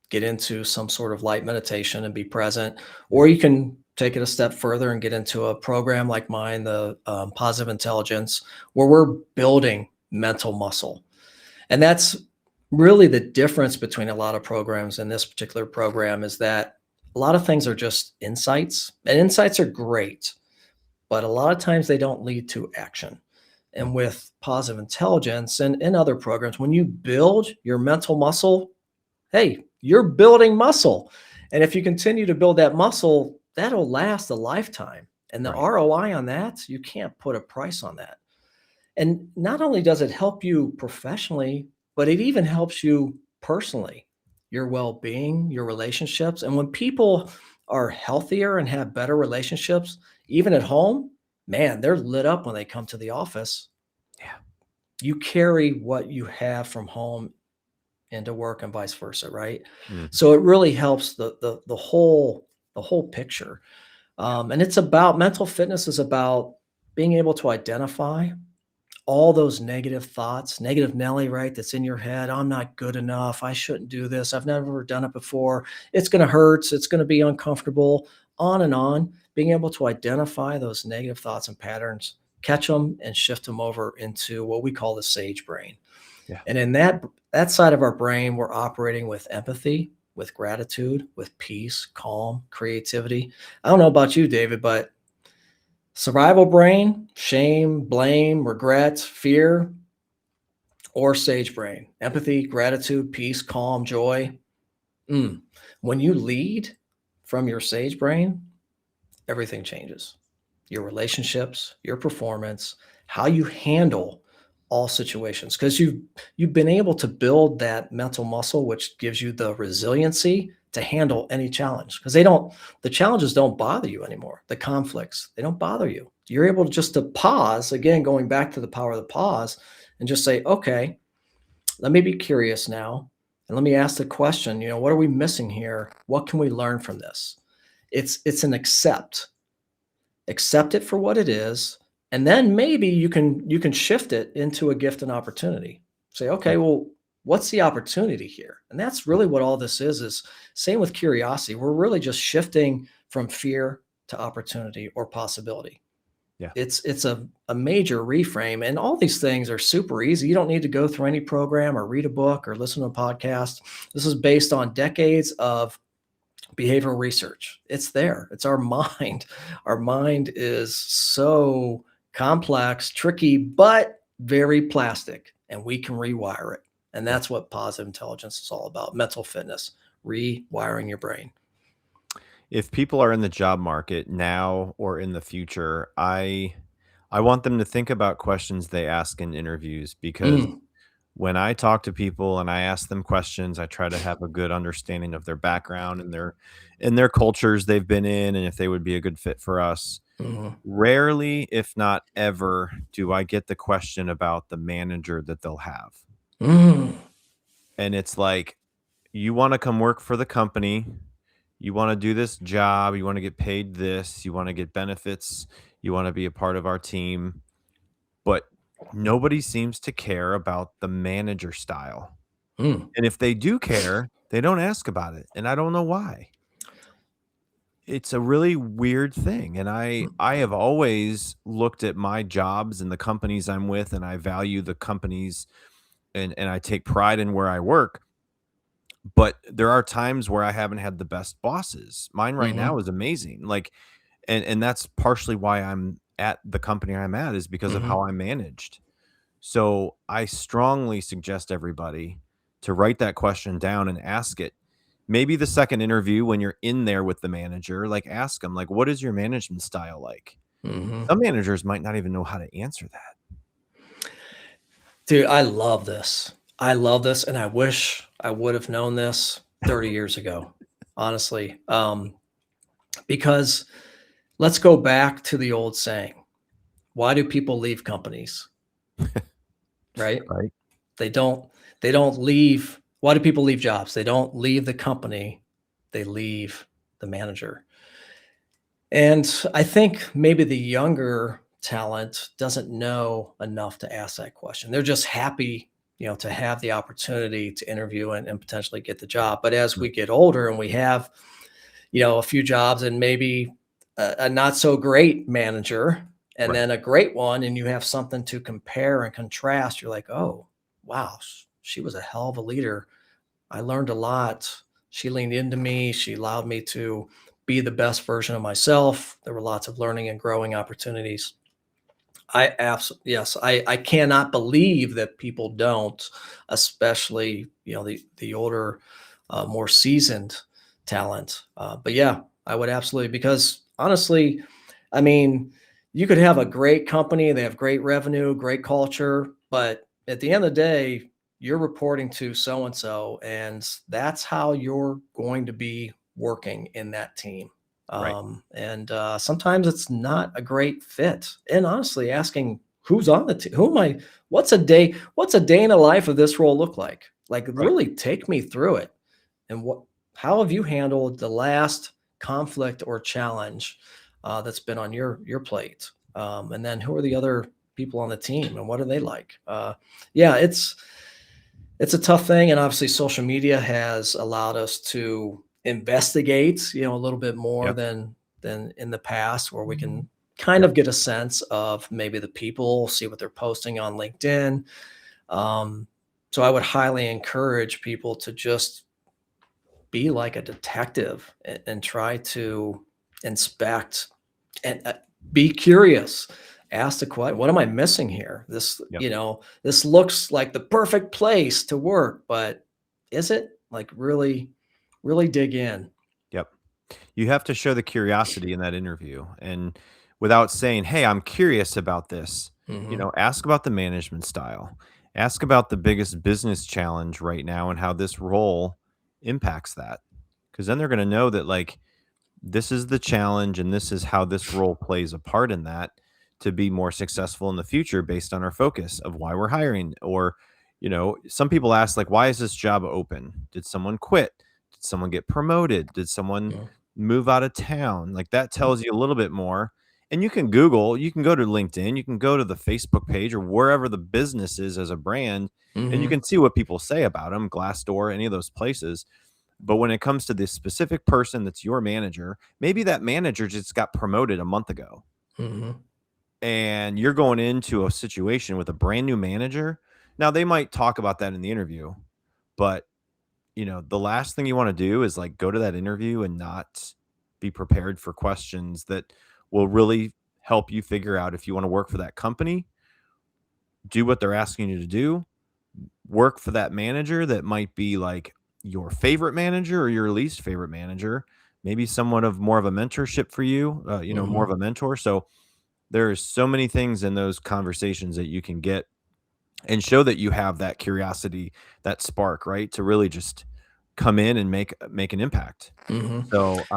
Speaker 2: get into some sort of light meditation and be present. Or you can take it a step further and get into a program like mine, the Positive Intelligence, where we're building mental muscle. And that's really the difference between a lot of programs and this particular program, is that a lot of things are just insights, and insights are great, but a lot of times they don't lead to action. And with Positive Intelligence and other programs, when you build your mental muscle, hey, you're building muscle. And if you continue to build that muscle, that'll last a lifetime. And the
Speaker 1: Right.
Speaker 2: ROI on that, you can't put a price on that. And not only does it help you professionally, but it even helps you personally, your well-being, your relationships. And when people are healthier and have better relationships, even at home, man, they're lit up when they come to the office.
Speaker 1: Yeah.
Speaker 2: You carry what you have from home into work and vice versa, right?
Speaker 1: Mm.
Speaker 2: So it really helps the whole picture. And it's about mental fitness is about being able to identify all those negative thoughts, negative Nelly, right? That's in your head. I'm not good enough. I shouldn't do this. I've never done it before. It's going to hurt. It's going to be uncomfortable, on and on. Being able to identify those negative thoughts and patterns, catch them and shift them over into what we call the sage brain.
Speaker 1: Yeah.
Speaker 2: And in that side of our brain, we're operating with empathy, with gratitude, with peace, calm, creativity. I don't know about you, David, but survival brain, shame, blame, regret, fear, or sage brain, empathy, gratitude, peace, calm, joy. When you lead from your sage brain, everything changes. Your relationships, your performance, how you handle all situations, because you've been able to build that mental muscle, which gives you the resiliency to handle any challenge, because the challenges don't bother you anymore. The conflicts, they don't bother you. You're able to just to pause, again, going back to the power of the pause, and just say, okay, let me be curious now. And let me ask the question, what are we missing here? What can we learn from this? It's an accept it for what it is. And then maybe you can shift it into a gift and opportunity. Say, okay, well, what's the opportunity here? And that's really what all this is same with curiosity. We're really just shifting from fear to opportunity or possibility.
Speaker 1: Yeah.
Speaker 2: It's a major reframe, and all these things are super easy. You don't need to go through any program or read a book or listen to a podcast. This is based on decades of behavioral research. It's there. It's our mind. Our mind is so complex, tricky, but very plastic, and we can rewire it. And that's what positive intelligence is all about. Mental fitness, rewiring your brain.
Speaker 1: If people are in the job market now or in the future, I want them to think about questions they ask in interviews, because when I talk to people and I ask them questions, I try to have a good understanding of their background and their cultures they've been in, and if they would be a good fit for us. Rarely, if not ever, do I get the question about the manager that they'll have. And it's like, you want to come work for the company, you want to do this job, you want to get paid this, you want to get benefits, you want to be a part of our team, but nobody seems to care about the manager style. And if they do care, they don't ask about it. And I don't know why. It's a really weird thing. And I have always looked at my jobs and the companies I'm with, and I value the companies, and I take pride in where I work. But there are times where I haven't had the best bosses. Mine right now is amazing. Like, and that's partially why I'm at the company I'm at is because of
Speaker 2: Mm-hmm.
Speaker 1: how I managed. So I strongly suggest everybody to write that question down and ask it. Maybe the second interview when you're in there with the manager, like ask them, like, what is your management style like?
Speaker 2: Mm-hmm.
Speaker 1: Some managers might not even know how to answer that.
Speaker 2: Dude, I love this. I love this, and I wish I would have known this 30 years ago, honestly. Because let's go back to the old saying. Why do people leave companies? Right?
Speaker 1: Right.
Speaker 2: They don't they don't leave. Why do people leave jobs? They don't leave the company. They leave the manager. And I think maybe the younger talent doesn't know enough to ask that question. They're just happy, to have the opportunity to interview and potentially get the job. But as we
Speaker 1: Right.
Speaker 2: get older and we have, a few jobs and maybe a not so great manager and
Speaker 1: Right.
Speaker 2: then a great one, and you have something to compare and contrast, you're like, oh, wow, she was a hell of a leader. I learned a lot. She leaned into me. She allowed me to be the best version of myself. There were lots of learning and growing opportunities. I absolutely, yes, I cannot believe that people don't, especially, the older, more seasoned talent. But yeah, I would absolutely, because honestly, I mean, you could have a great company, they have great revenue, great culture, but at the end of the day, you're reporting to so and so, and that's how you're going to be working in that team.
Speaker 1: Right.
Speaker 2: And sometimes it's not a great fit. And honestly, asking who's on the team, who am I? What's a day in the life of this role look like? Like,
Speaker 1: Right.
Speaker 2: really take me through it. And how have you handled the last conflict or challenge that's been on your plate? And then who are the other people on the team, and what are they like? Yeah, it's a tough thing, and obviously social media has allowed us to investigate, a little bit more
Speaker 1: Yep.
Speaker 2: than in the past, where we can kind
Speaker 1: Yep.
Speaker 2: of get a sense of maybe the people, see what they're posting on LinkedIn. Um, so I would highly encourage people to just be like a detective and try to inspect and be curious. Ask the question, what am I missing here?
Speaker 1: Yep.
Speaker 2: This looks like the perfect place to work, but is it? Like, really, really dig in.
Speaker 1: Yep. You have to show the curiosity in that interview, and without saying, "Hey, I'm curious about this."
Speaker 2: Hmm.
Speaker 1: Ask about the management style. Ask about the biggest business challenge right now and how this role impacts that. Because then they're going to know that, like, this is the challenge and this is how this role plays a part in that to be more successful in the future based on our focus of why we're hiring. Or, some people ask, like, why is this job open? Did someone quit? Did someone get promoted? Did someone
Speaker 2: Yeah.
Speaker 1: move out of town? Like, that tells you a little bit more. And you can Google, you can go to LinkedIn, you can go to the Facebook page or wherever the business is as a brand, and you
Speaker 2: Hmm.
Speaker 1: can see what people say about them, Glassdoor, any of those places. But when it comes to this specific person that's your manager, maybe that manager just got promoted a month ago
Speaker 2: Hmm.
Speaker 1: and you're going into a situation with a brand new manager. Now, they might talk about that in the interview, but the last thing you want to do is like go to that interview and not be prepared for questions that will really help you figure out if you want to work for that company, do what they're asking you to do, work for that manager that might be like your favorite manager or your least favorite manager, maybe someone of more of a mentorship for you, more of
Speaker 2: Hmm.
Speaker 1: a mentor. So there's so many things in those conversations that you can get and show that you have that curiosity, that spark, right? To really just come in and make an impact.
Speaker 2: Hmm.
Speaker 1: So,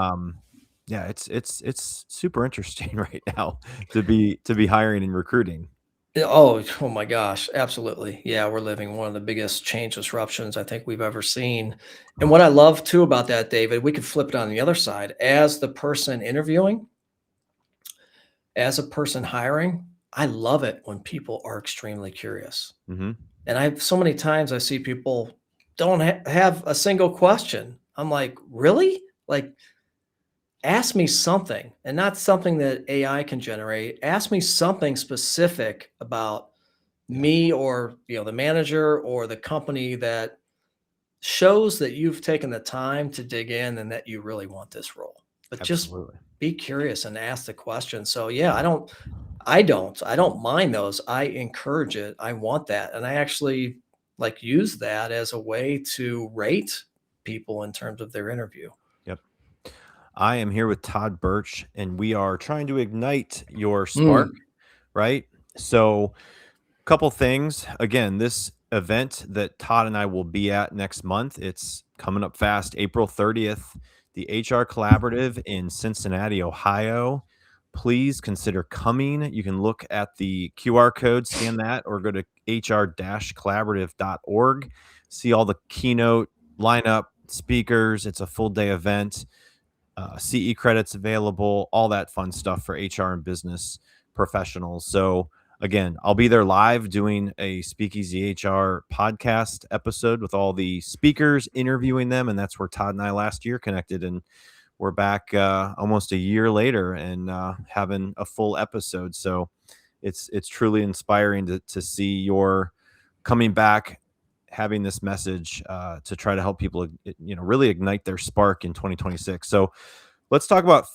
Speaker 1: yeah, it's super interesting right now to be hiring and recruiting.
Speaker 2: Oh my gosh, absolutely. Yeah, we're living one of the biggest change disruptions I think we've ever seen. And what I love too about that, David, we could flip it on the other side. As the person interviewing, as a person hiring, I love it when people are extremely curious.
Speaker 1: Hmm.
Speaker 2: And so many times I see people don't have a single question. I'm like, really? Like, ask me something, and not something that AI can generate. Ask me something specific about
Speaker 1: Yeah,
Speaker 2: me, or the manager or the company, that shows that you've taken the time to dig in and that you really want this role. But just
Speaker 1: absolutely.
Speaker 2: be curious and ask the question. So yeah, I don't mind those. I encourage it. I want that. And I actually like use that as a way to rate people in terms of their interview.
Speaker 1: Yep. I am here with Todd Bertsch, and we are trying to ignite your spark,
Speaker 2: Mm,
Speaker 1: right? So, couple things. Again, this event that Todd and I will be at next month, it's coming up fast, April 30th, the HR Collaborative in Cincinnati, Ohio. Please consider coming. You can look at the QR code, scan that, or go to hr-collaborative.org. See all the keynote lineup, speakers. It's a full day event. CE credits available, all that fun stuff for HR and business professionals. So again, I'll be there live doing a SpeakEasy HR podcast episode with all the speakers, interviewing them, and that's where Todd and I last year connected, and we're back almost a year later and having a full episode. So it's truly inspiring to see your coming back, having this message to try to help people, really ignite their spark in 2026. So let's talk about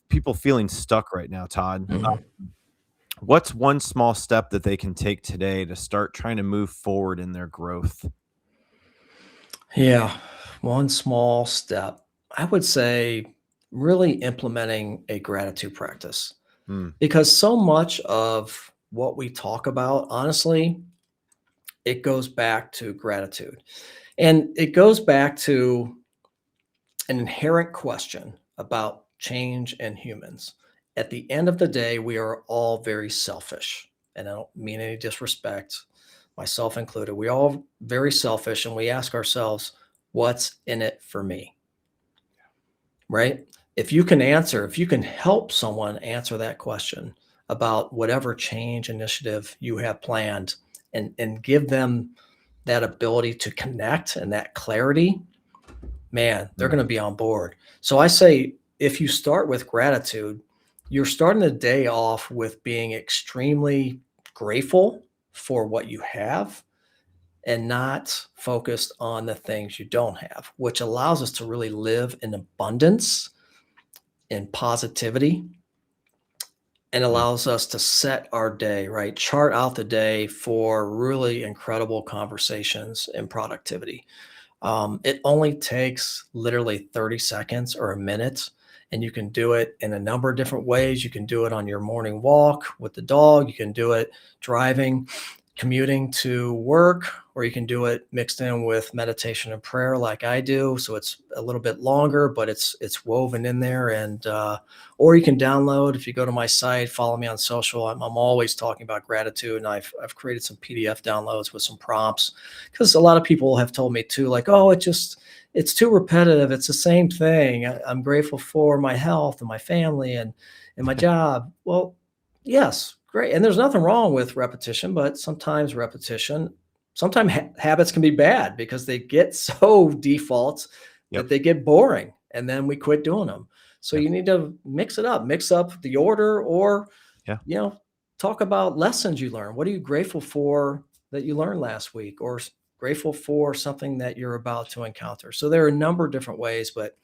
Speaker 1: people feeling stuck right now, Todd.
Speaker 2: mhm.
Speaker 1: What's one small step that they can take today to start trying to move forward in their growth?
Speaker 2: Yeah, one small step. I would say really implementing a gratitude practice
Speaker 1: Mm,
Speaker 2: because so much of what we talk about, honestly, it goes back to gratitude. And it goes back to an inherent question about change in humans. At the end of the day, we are all very selfish. And I don't mean any disrespect, myself included. We all very selfish and we ask ourselves, what's in it for me? Right? If you can help someone answer that question about whatever change initiative you have planned and give them that ability to connect and that clarity, man, they're
Speaker 1: mm,
Speaker 2: going to be on board. So I say if you start with gratitude, you're starting the day off with being extremely grateful for what you have and not focused on the things you don't have, which allows us to really live in abundance and positivity and
Speaker 1: mm,
Speaker 2: allows us to set our day, right? Chart out the day for really incredible conversations and productivity. It only takes literally 30 seconds or a minute, and you can do it in a number of different ways. You can do it on your morning walk with the dog. You can do it driving, commuting to work, or you can do it mixed in with meditation and prayer like I do. So it's a little bit longer, but it's woven in there. And or you can download if you go to my site, follow me on social. I'm always talking about gratitude, and I've created some PDF downloads with some prompts because a lot of people have told me too, like, oh, it's too repetitive. It's the same thing. I'm grateful for my health and my family and my job. Well, yes, great. And there's nothing wrong with repetition, but sometimes habits can be bad because they get so default
Speaker 1: yep.
Speaker 2: that they get boring and then we quit doing them. So
Speaker 1: Yep.
Speaker 2: you need to mix up the order or,
Speaker 1: Yeah.
Speaker 2: you know, talk about lessons you learned. What are you grateful for that you learned last week or grateful for something that you're about to encounter? So there are a number of different ways, but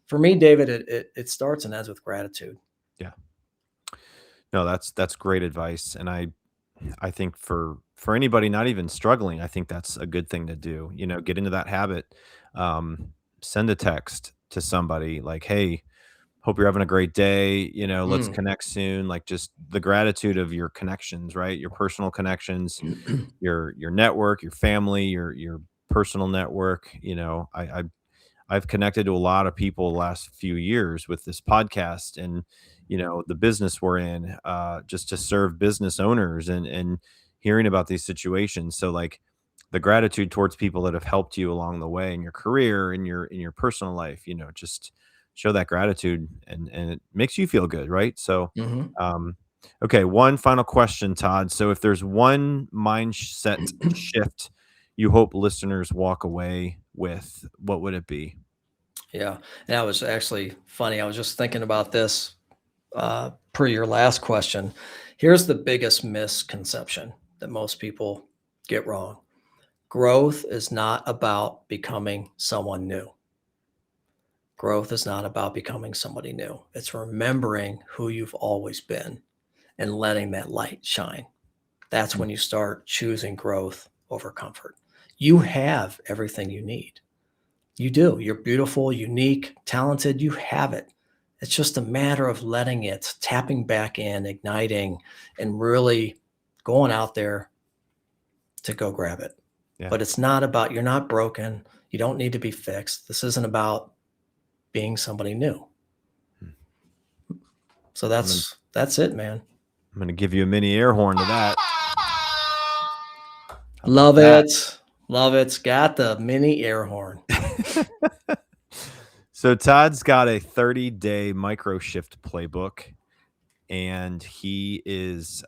Speaker 2: for me, David, it starts and ends with gratitude.
Speaker 1: Yeah. No, that's great advice. And I think for anybody not even struggling, I think that's a good thing to do. Get into that habit. Send a text to somebody like, "Hey, hope you're having a great day. Let's
Speaker 2: Mm.
Speaker 1: connect soon." Like just the gratitude of your connections, right? Your personal connections, your network, your family, your personal network. I've connected to a lot of people the last few years with this podcast and the business we're in, just to serve business owners and hearing about these situations. So like the gratitude towards people that have helped you along the way in your career, in your personal life, just show that gratitude and it makes you feel good, right? So
Speaker 2: Mhm.
Speaker 1: um okay, one final question, Todd. So if there's one mindset shift you hope listeners walk away with, what would it be?
Speaker 2: Yeah, and that was actually funny. I was just thinking about this per your last question. Here's the biggest misconception that most people get wrong. Growth is not about becoming someone new. Growth is not about becoming somebody new. It's remembering who you've always been and letting that light shine. That's when you start choosing growth over comfort. You have everything you need. You do. You're beautiful, unique, talented. You have it. It's just a matter of letting it, tapping back in, igniting, and really going out there to go grab it.
Speaker 1: Yeah.
Speaker 2: But it's not about, you're not broken. You don't need to be fixed. This isn't about being somebody new. So that's it, man.
Speaker 1: I'm going to give you a mini air horn to that.
Speaker 2: Love it. Love it. Got the mini air horn.
Speaker 1: So Todd's got a 30-day micro shift playbook, and he is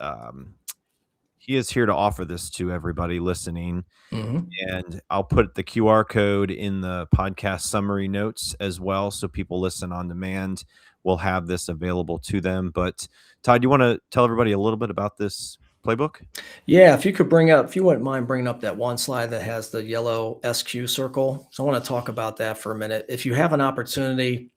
Speaker 1: here to offer this to everybody listening. And I'll put the QR code in the podcast summary notes as well, so people listen on demand will have this available to them. But Todd, you want to tell everybody a little bit about this playbook?
Speaker 2: Yeah, if you wouldn't mind bringing up that one slide that has the yellow SQ circle. So I want to talk about that for a minute. If you have an opportunity,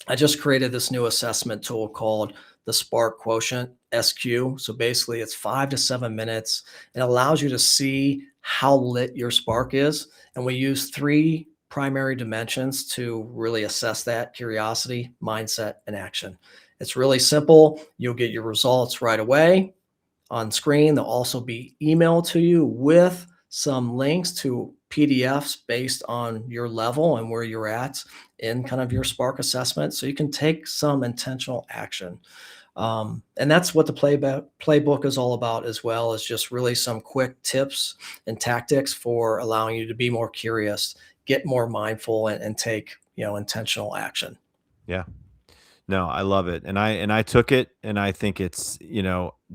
Speaker 2: I just created this new assessment tool called the Spark Quotient SQ. So basically it's 5 to 7 minutes. It allows you to see how lit your spark is. And we use 3 primary dimensions to really assess that: curiosity, mindset, and action. It's really simple. You'll get your results right away on screen. They'll also be emailed to you with some links to PDFs based on your level and where you're at in kind of your Spark assessment. So you can take some intentional action. And that's what the playbook is all about, as well as just really some quick tips and tactics for allowing you to be more curious, get more mindful, and take, intentional action.
Speaker 1: Yeah. No, I love it. And I took it, and I think it's,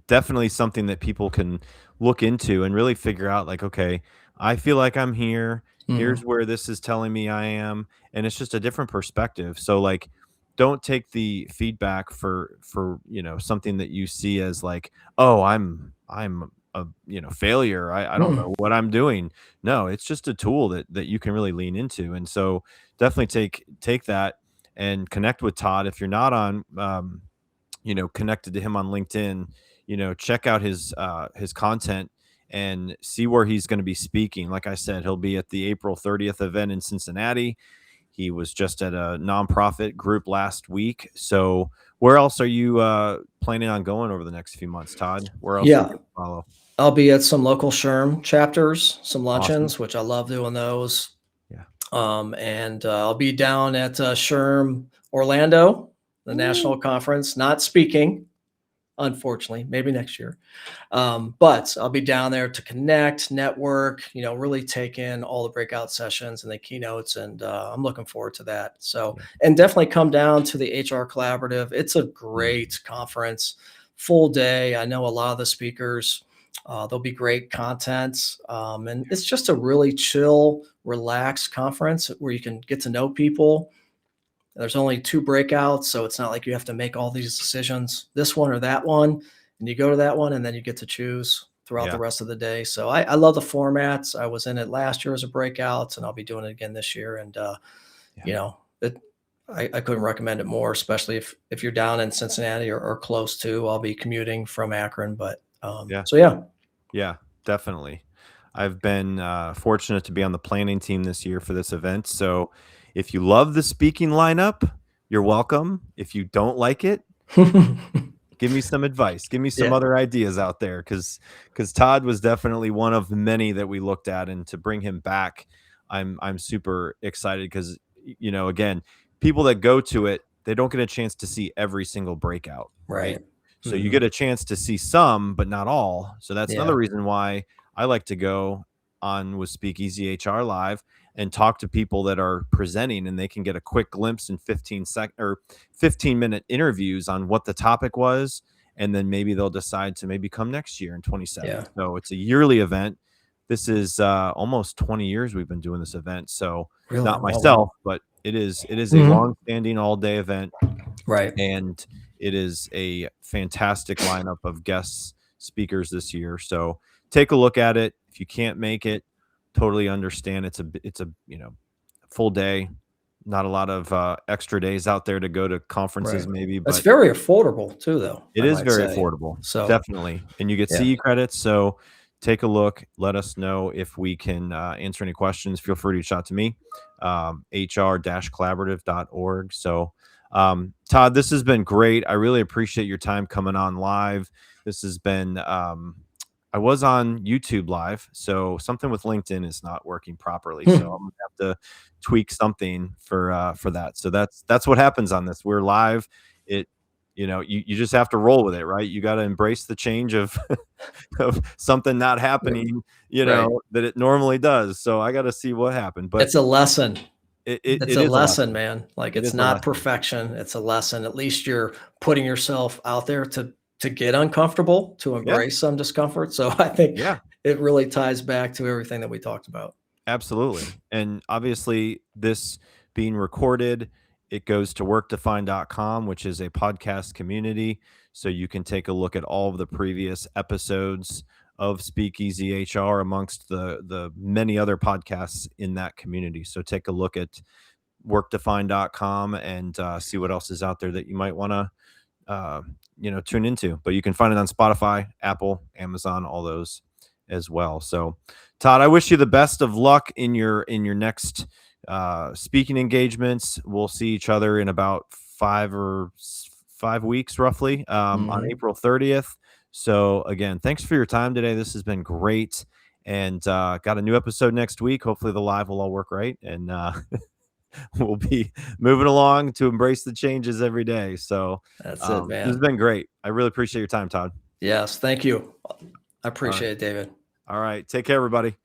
Speaker 1: definitely something that people can look into and really figure out, like, okay, I feel like I'm here. Here's where this is telling me I am. And it's just a different perspective. So, like, don't take the feedback for something that you see as like, oh, I'm a failure. I don't know what I'm doing. No, it's just a tool that you can really lean into. And so definitely take that and connect with Todd. If you're not on connected to him on LinkedIn, check out his content and see where he's going to be speaking. Like I said, he'll be at the April 30th event in Cincinnati. He was just at a nonprofit group last week. So where else are you planning on going over the next few months, Todd? Where else are you going to follow?
Speaker 2: I'll be at some local SHRM chapters, some luncheons,
Speaker 1: Awesome.
Speaker 2: which I love doing those.
Speaker 1: Yeah.
Speaker 2: And I'll be down at SHRM Orlando, the national conference, not speaking, unfortunately, maybe next year. But I'll be down there to connect, network, really take in all the breakout sessions and the keynotes. And I'm looking forward to that. So, and definitely come down to the HR Collaborative. It's a great conference, full day. I know a lot of the speakers. There'll be great content. And it's just a really chill, relaxed conference where you can get to know people. There's only 2 breakouts, so it's not like you have to make all these decisions, this one or that one, and you go to that one, and then you get to choose throughout the rest of the day. So I love the formats. I was in it last year as a breakout, and I'll be doing it again this year. And I couldn't recommend it more, especially if you're down in Cincinnati or close to. I'll be commuting from Akron, but
Speaker 1: Yeah, definitely. I've been fortunate to be on the planning team this year for this event. So if you love the speaking lineup, you're welcome. If you don't like it, give me some advice. Give me some other ideas out there, because Todd was definitely one of many that we looked at, and to bring him back, I'm super excited because again, people that go to it, they don't get a chance to see every single breakout, right? So you get a chance to see some, but not all. So that's another reason why I like to go on with SpeakEasy HR Live and talk to people that are presenting, and they can get a quick glimpse in 15-minute interviews on what the topic was. And then maybe they'll decide to maybe come next year in 27.
Speaker 2: Yeah.
Speaker 1: So it's a yearly event. This is almost 20 years we've been doing this event. So
Speaker 2: Really?
Speaker 1: not myself, but it is a long-standing all-day event.
Speaker 2: Right.
Speaker 1: And it is a fantastic lineup of guest speakers this year. So take a look at it. If you can't make it, totally understand. It's a full day. not a lot of extra days out there to go to conferences,
Speaker 2: Right.
Speaker 1: maybe,
Speaker 2: It's
Speaker 1: but
Speaker 2: very affordable too, though,
Speaker 1: it
Speaker 2: I
Speaker 1: is
Speaker 2: might
Speaker 1: very
Speaker 2: say.
Speaker 1: affordable,
Speaker 2: So,
Speaker 1: definitely, and you get
Speaker 2: yeah.
Speaker 1: CE credits, so take a look. Let us know if we can answer any questions. Feel free to reach out to me, hr-collaborative.org. So, Todd, this has been great. I really appreciate your time coming on live. This has been, I was on YouTube live, so something with LinkedIn is not working properly. So I'm gonna have to tweak something for that. So that's what happens on this. We're live. It, you just have to roll with it, right? You got to embrace the change of of something not happening,
Speaker 2: Right.
Speaker 1: that it normally does. So I got to see what happened, but
Speaker 2: It's a lesson. It's
Speaker 1: it
Speaker 2: a
Speaker 1: is a
Speaker 2: lesson,
Speaker 1: lesson.
Speaker 2: man. Like,
Speaker 1: It
Speaker 2: it's
Speaker 1: is a
Speaker 2: not
Speaker 1: lesson.
Speaker 2: perfection, it's a lesson. At least you're putting yourself out there to get uncomfortable, to
Speaker 1: Yeah,
Speaker 2: embrace some discomfort. So I think
Speaker 1: yeah.
Speaker 2: it really ties back to everything that we talked about.
Speaker 1: Absolutely. And obviously, this being recorded, it goes to workdefine.com, which is a podcast community. So you can take a look at all of the previous episodes of Speakeasy HR amongst the many other podcasts in that community. So take a look at workdefine.com and see what else is out there that you might want to tune into. But you can find it on Spotify, Apple, Amazon, all those as well. So, Todd, I wish you the best of luck in your next speaking engagements. We'll see each other in about 5 weeks, roughly, on
Speaker 2: Mhm.
Speaker 1: April 30th. So, again, thanks for your time today. This has been great. And got a new episode next week. Hopefully, the live will all work right. And we'll be moving along to embrace the changes every day. So,
Speaker 2: That's it,
Speaker 1: this has
Speaker 2: man.
Speaker 1: been great. I really appreciate your time, Todd.
Speaker 2: Yes, thank you. I
Speaker 1: All right.
Speaker 2: appreciate it, David.
Speaker 1: All right. Take care, everybody.